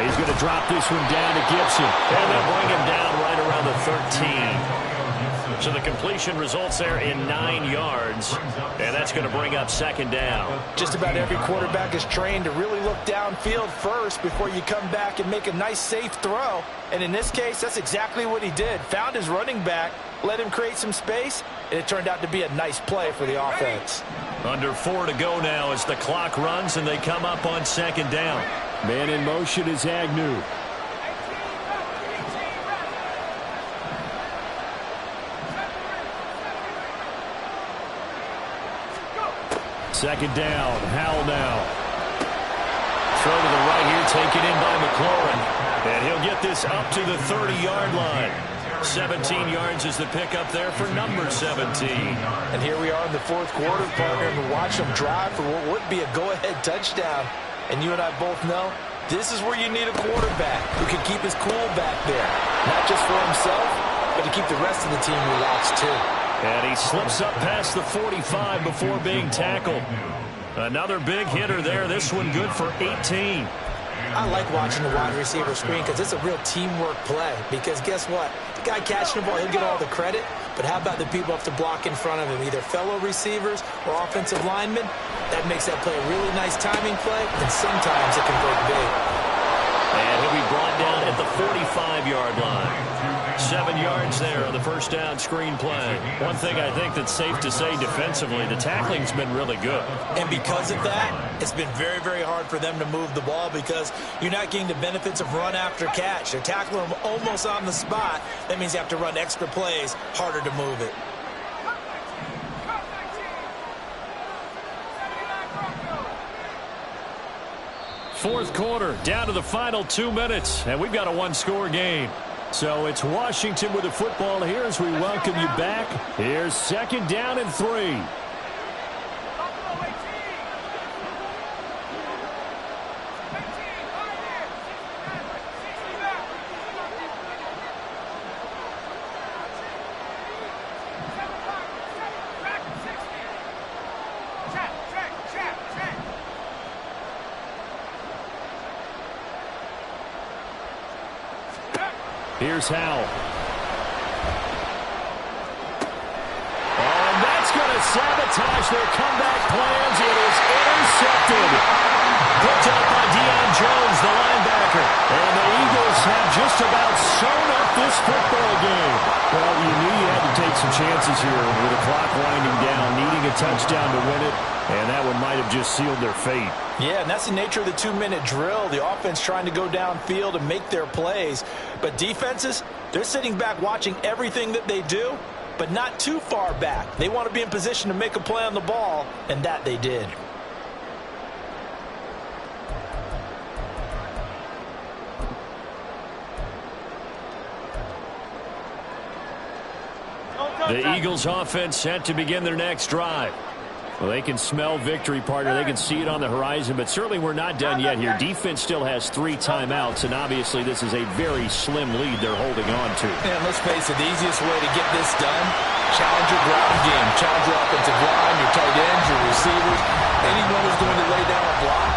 He's going to drop this one down to Gibson. And they'll bring him down right around the 13. So the completion results there in 9 yards. And that's going to bring up second down. Just about every quarterback is trained to really look downfield first before you come back and make a nice, safe throw. And in this case, that's exactly what he did. Found his running back, let him create some space, and it turned out to be a nice play for the offense. Under 4 to go now as the clock runs and they come up on second down. Man in motion is Agnew. Second down, Howell now. Throw to the right here, taken in by McLaurin. And he'll get this up to the 30-yard line. 17 yards is the pickup there for number 17. And here we are in the fourth quarter, partner, and watch them drive for what would be a go-ahead touchdown. And you and I both know this is where you need a quarterback who can keep his cool back there. Not just for himself, but to keep the rest of the team relaxed too. And he slips up past the 45 before being tackled. Another big hitter there. This one good for 18. I like watching the wide receiver screen because it's a real teamwork play. Because guess what? The guy catching the ball, he'll get all the credit. But how about the people who have to block in front of him, either fellow receivers or offensive linemen? That makes that play a really nice timing play, and sometimes it can break big. And he'll be brought down at the 45-yard line. 7 yards there on the first down screen play. One thing I think that's safe to say defensively, the tackling's been really good. And because of that, it's been very, very hard for them to move the ball because you're not getting the benefits of run after catch. They're tackling them almost on the spot. That means you have to run extra plays, harder to move it. Fourth quarter, down to the final 2 minutes, and we've got a one-score game. So it's Washington with the football here as we welcome you back. Here's second down and 3. Here's Howell. Oh, and that's going to sabotage their comeback plans. It is intercepted. Picked up by Deion Jones, the linebacker. And the Eagles have just about sewn up this football game. Well, you knew you had to take some chances here with the clock winding down, needing a touchdown to win it, and that one might have just sealed their fate. Yeah, and that's the nature of the 2-minute drill. The offense trying to go downfield and make their plays. But defenses, they're sitting back watching everything that they do, but not too far back. They want to be in position to make a play on the ball, and that they did. The Eagles offense set to begin their next drive. Well, they can smell victory, partner. They can see it on the horizon, but certainly we're not done yet here. Defense still has 3 timeouts, and obviously this is a very slim lead they're holding on to. And let's face it, the easiest way to get this done, challenge your ground game. Challenge your offensive line, your tight ends, your receivers, anyone who's going to lay down a block.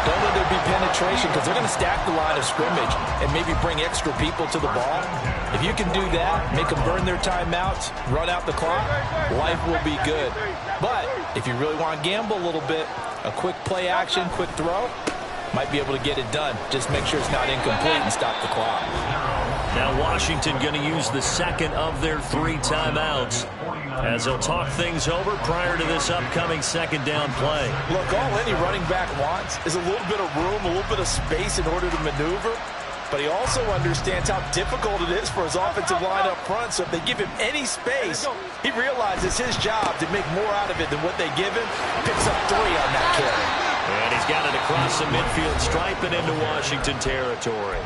Don't let there be penetration because they're going to stack the line of scrimmage and maybe bring extra people to the ball. If you can do that, make them burn their timeouts, run out the clock, life will be good. But if you really want to gamble a little bit, a quick play action, quick throw, might be able to get it done. Just make sure it's not incomplete and stop the clock. Now Washington going to use the second of their 3 timeouts as they'll talk things over prior to this upcoming second down play. Look, all any running back wants is a little bit of room, a little bit of space in order to maneuver. But he also understands how difficult it is for his offensive line up front. So if they give him any space, he realizes his job to make more out of it than what they give him. Picks up 3 on that carry. And he's got it across the midfield stripe and into Washington territory.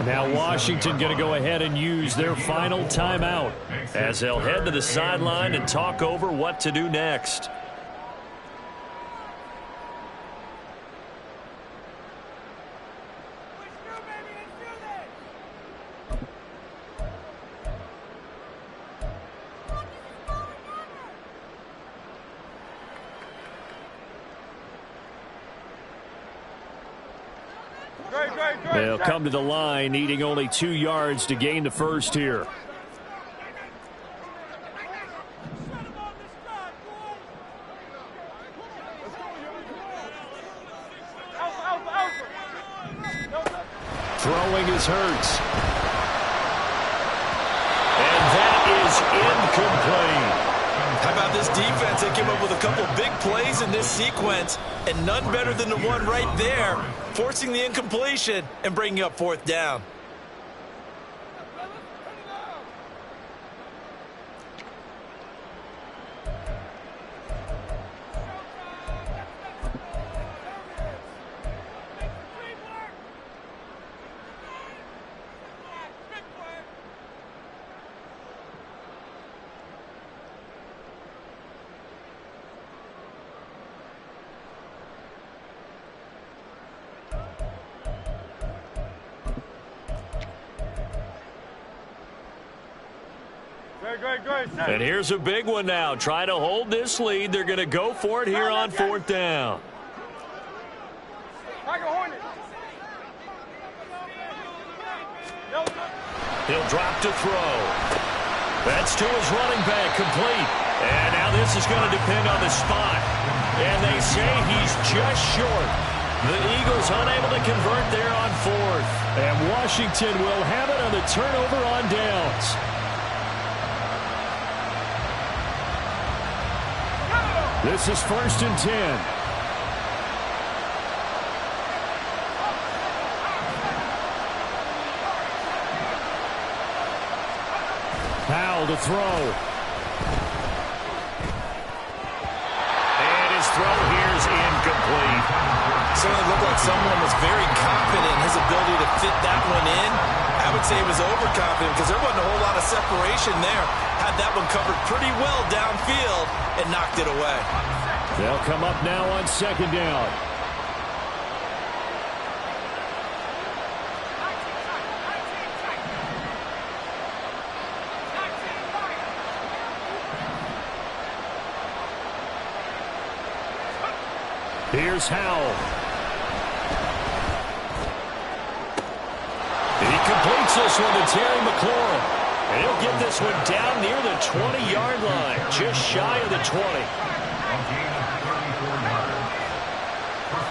Now Washington going to go ahead and use their final timeout as they'll head to the sideline and talk over what to do next. They'll come to the line, needing only 2 yards to gain the first here. Throwing is Hurts. And that is incomplete. How about this defense? They came up with a couple big plays in this sequence, and none better than the one right there, forcing the incompletion and bringing up 4th down. And here's a big one now. Trying to hold this lead. They're going to go for it here on 4th down. He'll drop to throw. That's to his running back, complete. And now this is going to depend on the spot. And they say he's just short. The Eagles unable to convert there on 4th. And Washington will have it on the turnover on downs. This is 1st and 10. Powell to throw. And his throw here is incomplete. Certainly looked like someone was very confident in his ability to fit that one in. I would say he was overconfident because there wasn't a whole lot of separation there. Had that one covered pretty well downfield and knocked it away. They'll come up now on 2nd down. Here's Howell. He completes this one to Terry McLaurin. And he'll get this one down near the 20-yard line, just shy of the 20.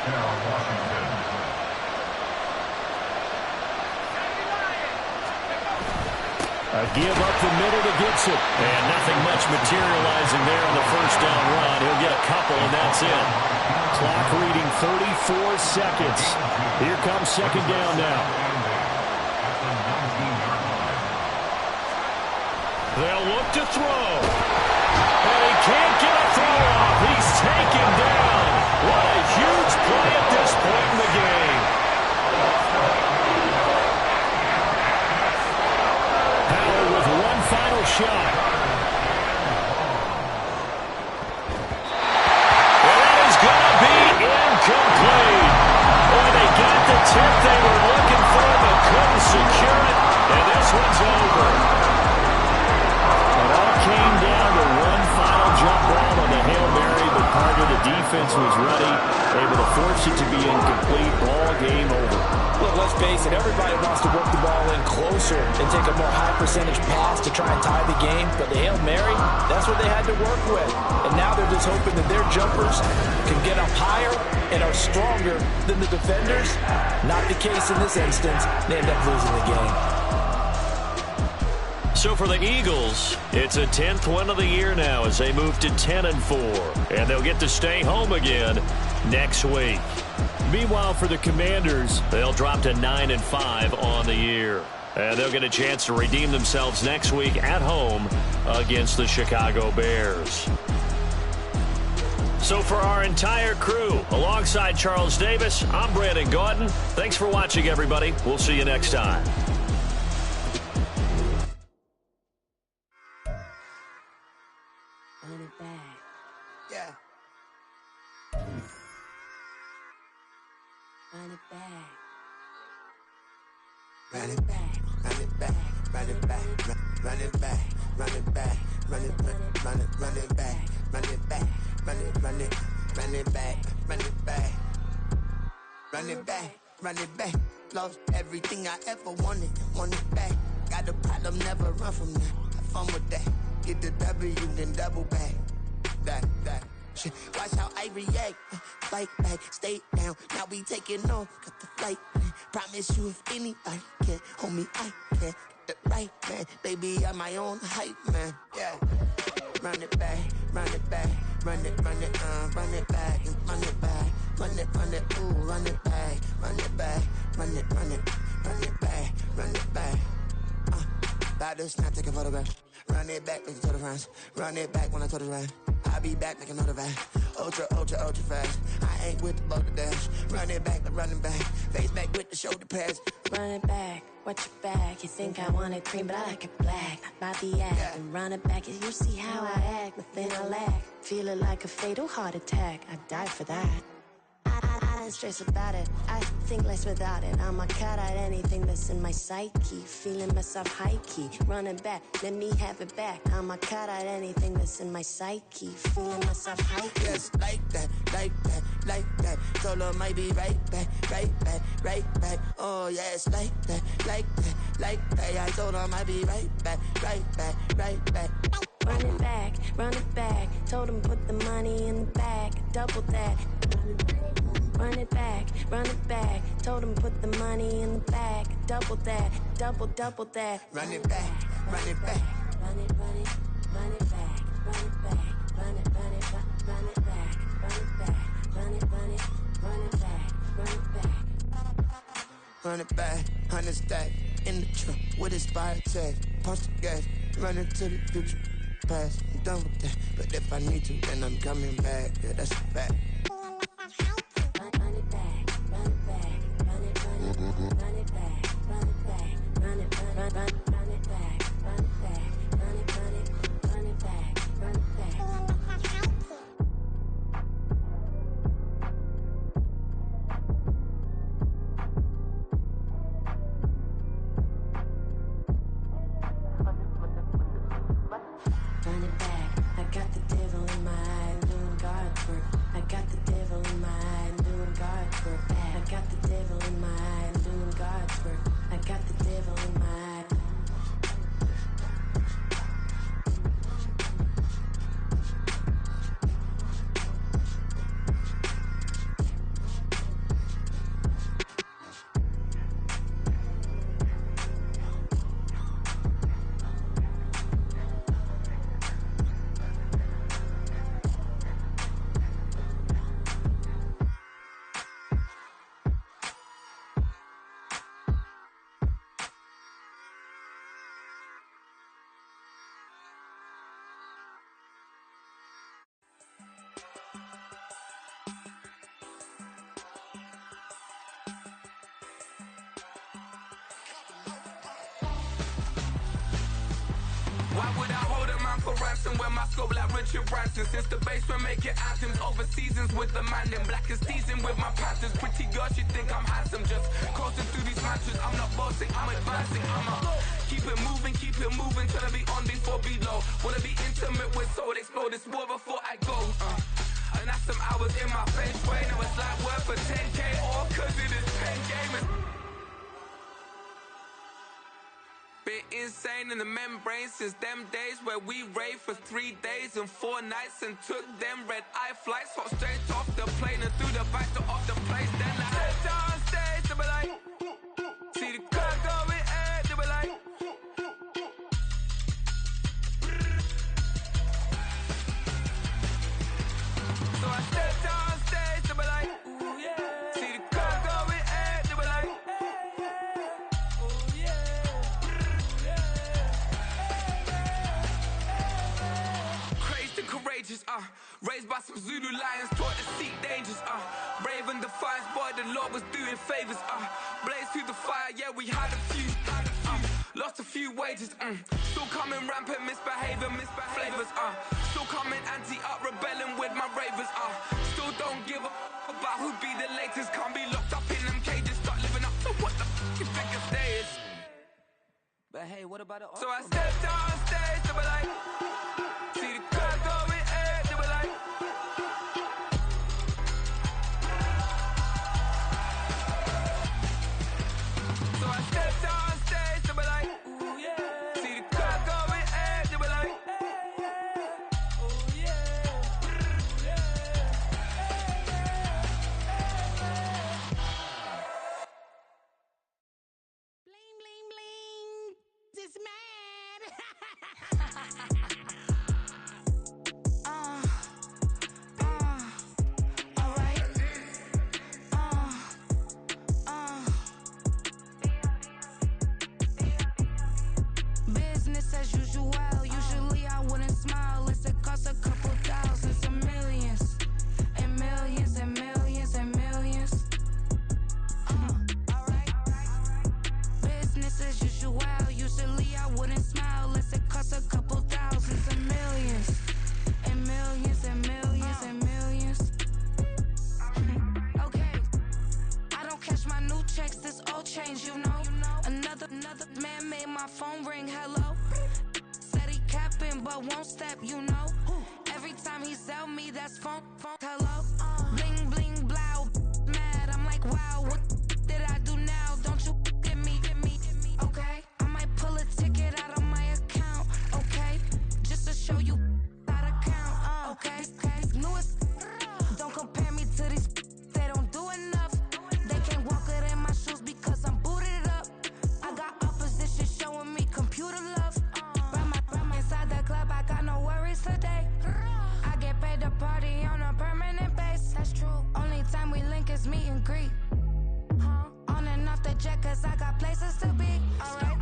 now Washington. A give up the middle to Gibson. And nothing much materializing there on the first down run. He'll get a couple, and that's it. Clock reading 34 seconds. Here comes second down now. They'll look to throw. And he can't get a throw off. He's taken down. What a huge play at this point in the game. Howard with one final shot. And that is going to be incomplete. Boy, they got the tip they were looking for, but couldn't secure it. And this one's over. It all came down to one final jump ball on the Hail Mary, but Carter, the defense was ready, able to force it to be incomplete. Ball game over. Look, let's face it, everybody wants to work the ball in closer and take a more high percentage pass to try and tie the game, but the Hail Mary, that's what they had to work with. And now they're just hoping that their jumpers can get up higher and are stronger than the defenders. Not the case in this instance. They end up losing the game. So for the Eagles, it's a 10th win of the year now as they move to 10-4, and they'll get to stay home again next week. Meanwhile, for the Commanders, they'll drop to 9-5 on the year, and they'll get a chance to redeem themselves next week at home against the Chicago Bears. So for our entire crew, alongside Charles Davis, I'm Brandon Gaudin. Thanks for watching, everybody. We'll see you next time. Run it back. Yeah. Run it back. Run it back. Run it back. Run it back. Run it back. Run it back. Run it back. Run it back. Run it back. Run it run it run it back. Run it back. Run it back. Run it back. Lost everything I ever wanted. Want it back. Got a problem, never run from that. Have fun with that. Get the W, then double back. That shit. Watch how I react. Fight back, stay down. Now we taking off. Got the flight. Promise you if anybody can hold me, I can. Get the right man. Baby, I'm my own hype man. Yeah. Run it back, run it back. Run it back, run it back. Run it back, ooh, run it back. Run it back, run it back, run it back. About to snap, take a photograph. Run it back, make it to the friends. Run it back when I told it right. I'll be back, make another back. Ultra fast. I ain't with the boat to dash. Run it back, running back. Face back with the shoulder pads. Run it back, watch your back. You think I want it cream, but I like it black. Not by the act. Yeah. And run it back, you see how I act. Nothing I lack. Feel it like a fatal heart attack. I'd die for that. I don't stress about it. I think less without it. I'ma cut out anything that's in my psyche. Feeling myself high key. Running back, let me have it back. I'ma cut out anything that's in my psyche. Feeling myself high key. Yes, like that, like that, like that. Solo might be right back, right back, right back. Oh yes, like that, like that, like that. I told her I might be right back, right back, right back. Run it back, run it back. Told him put the money in the bag. Double that. Run it back, run it back. Told him put the money in the bag. Double that, double that. Run it back, run it back. Run it, run it, run it back. Run it back, run it, run it, run it back. Run it back, run it, run it, run it back. Run it back. Run it back, 100 stack. In the trunk with expired tag. Punch the gas, running to the future. Past, I'm done with that. But if I need to, then I'm coming back. Yeah, that's a fact. Run it back, run it back, run it, run it, run it back, run it back, run it, run it back, run it back, run it, run it back, run it back. Run it back, I got the devil in my eye, doing guard work. I got Why would I hold a man for ransom when my scope like Richard Branson? Since the basement making anthems over seasons with the man in black is teasing with my panthers. Pretty girls, you think I'm handsome, just coasting through these matches. I'm not bossing, I'm advancing. Keep it moving, tryna be on before below. Wanna be intimate with soul, explore this war before I go. And that's some hours in my face way. Now it's like work for 10K, all cause it is pen gaming. Been insane in the membrane since them days where we raved for 3 days and 4 nights and took them red-eye flights, hot straight off the plane and through the back door of the place. Then I stepped on stage, they were like, see the car going ahead, they were like, so I stepped on stage, they were like, ooh yeah, see the car going ahead, they were like, oh yeah. Courageous, raised by some Zulu lions, taught to seek dangers, brave and defiant, boy, the Lord was doing favors, blaze through the fire, yeah, we had a few, lost a few wages, still coming rampant, misbehaving, flavors, still coming anti-up, rebelling with my ravers, still don't give a about who be the latest, can't be locked up in them cages, start living up to what the you think your day is. But hey, what about it? So I stepped on stage, they were like, see the crowd going ahead, they were like, so I stepped on stage, they were like, ooh yeah, see the crowd going ahead, they were like, oh yeah, Bling, bling, bling. This man. Alright. Business as usual. Usually I wouldn't smile unless it costs a couple thousands and millions. And millions and millions and millions. Alright. Business as usual. Usually I wouldn't smile unless it costs a couple thousands and millions. And millions and millions and millions. Okay. I don't cash my new checks, this old change, you know. Another man made my phone ring, hello. Said he capping but won't step, you know. Every time he sell me, that's phone, hello. Bling, bling, blow, mad, I'm like, wow, what did I do now? Don't you get me, okay? I might pull a ticket out of my account, okay? Just to show you how to count, okay? Newest, don't compare me to these, they don't do enough. They can't walk it in my shoes because I'm booted up. I got opposition showing me computer love. Run inside the club, I got no worries today. I get paid to party on a permanent base. That's true. Only time we link is meet and greet. On and off the jet, cause I got places to be. Alright.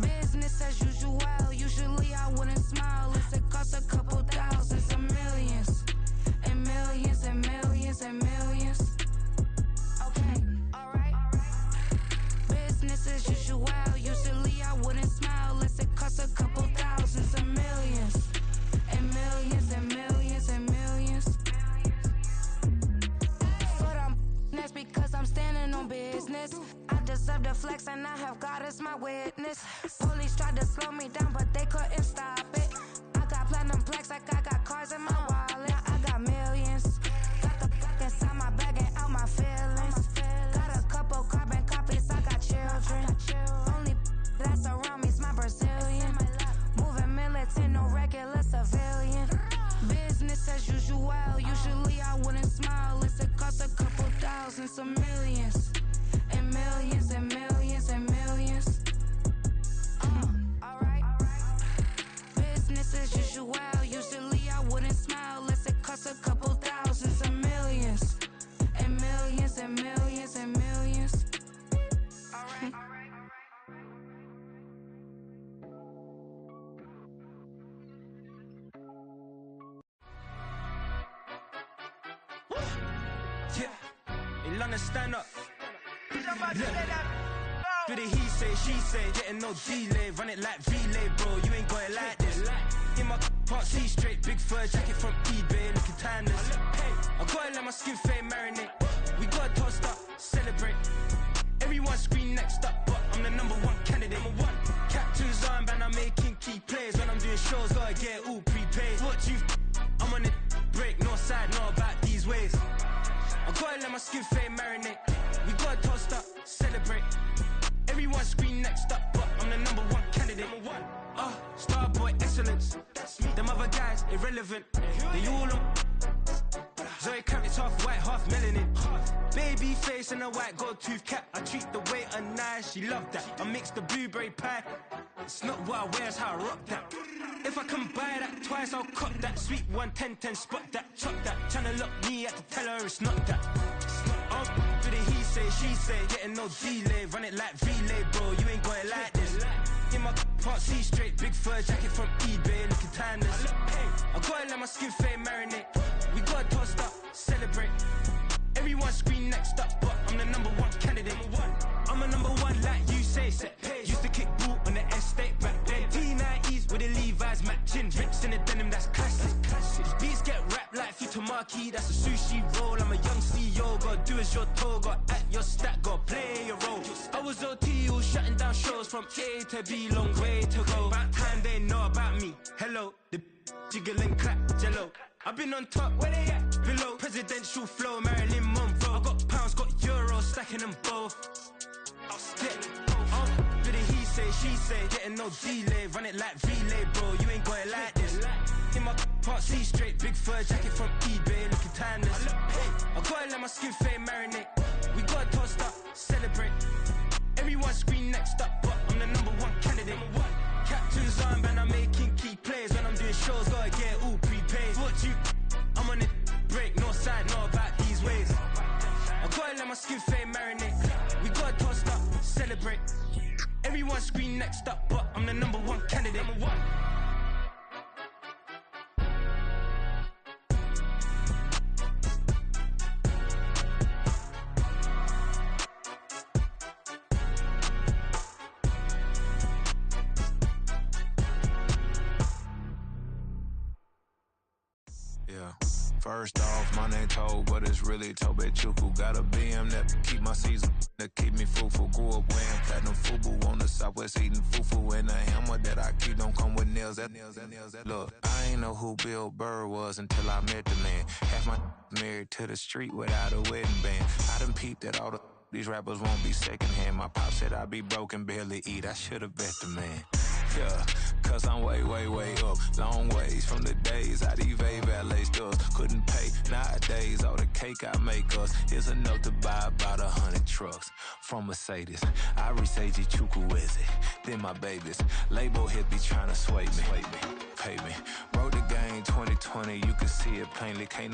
Business as usual. Usually I wouldn't smile unless it costs a couple thousands and millions. And millions and millions and millions. Okay, alright. Business as usual. Usually I wouldn't smile unless it costs a couple thousands and millions. And millions and millions and millions. Foot on, that's because I'm standing on business. I deserve the flex and I have God as my witness. Police tried to slow me down but they couldn't stop it. I got platinum plaques like I got cars in my wallet. I got millions. Got the inside my bag and out my feelings. Got a couple carbon copies, I got children. Only that's around me's my Brazilian. Moving militant, no regular civilian. Business as usual. Usually I wouldn't smile unless it costs a couple thousands of millions. And millions and millions and millions. Alright. understand up. Look, the he say, she say, getting no delay. Run it like relay, bro, you ain't got it like this. In my part C straight, big fur jacket from eBay, looking timeless. I gotta let my skin fade marinate. We gotta toast up, celebrate. Everyone scream next up, but I'm the #1 candidate. Captain's armband, I'm making key plays. When I'm doing shows, gotta get all prepaid. What you I'm on it, break, no side, know about these ways. I gotta let my skin fade marinate. We gotta toast up, celebrate. Everyone scream next up, but I'm the #1 candidate. Starboy excellence. Them other guys irrelevant. They all on. Zoe Kravitz half white, half melanin. Baby face and a white gold tooth cap. I treat the waiter nice, she love that. I mix the blueberry pie. It's not what I wear, it's how I rock that. If I can buy that twice, I'll cop that. Sweet 110, spot that, chop that. Tryna lock me, I had to tell her it's not that. To the he say, she say, getting no delay. Run it like relay, bro, you ain't got it like this. In my part C straight, big fur jacket from eBay, looking timeless. I gotta let my skin fade marinate. We gotta toast up, celebrate. Everyone scream next up, but I'm the #1 candidate. I'm a #1 like you say, set pace. Used to kick boot on the estate back then. T90s with the Levi's matching. Rips in the denim, that's classic. Beats get wrapped like Futamaki, that's a sushi roll. I'm a young CEO, gotta do as you're told. Gotta act your stat, gotta play your role. I was OT, all shutting down shows from A to B, long way to go. About time they know about me. Hello, the jiggle and clap, jello. I've been on top, where they at? Below, presidential flow, Marilyn Monroe. I got pounds, got euros, stacking them both. To the he say, she say, getting no delay. Run it like relay, bro, you ain't got it like this. In my part C straight, big fur jacket from eBay, looking timeless. I gotta let my skin fade marinate. We gotta toast up, celebrate. Everyone scream next up, but I'm the #1 candidate. Captain's armband, I'm making key plays. When I'm doing shows, gotta get all prepaid. What you I'm on it, break, no side, know about these ways. I gotta let my skin fade marinate. We gotta toast up, celebrate. Everyone scream next up, but I'm the #1 candidate. Yeah. First off, my name Toad, but it's really Tobe Chuku. Got a BM that keep my season, that keep me fufu. Grew up wearing platinum fubu on the southwest, eating fufu. And a hammer that I keep don't come with nails. Look, I ain't know who Bill Burr was until I met the man. Half my married to the street without a wedding band. I done peeped that all these rappers won't be secondhand. My pop said I'd be broken, barely eat. I should've bet the man. Yeah, cause I'm way, way, way up. Long ways from the days I these valet stores couldn't pay. Nowadays, all the cake I make us is enough to buy about 100 trucks from Mercedes. I research Chukwueze, then my babies. Label hit be trying to sway me, pay me. Wrote the game 2020, you can see it plainly. Can't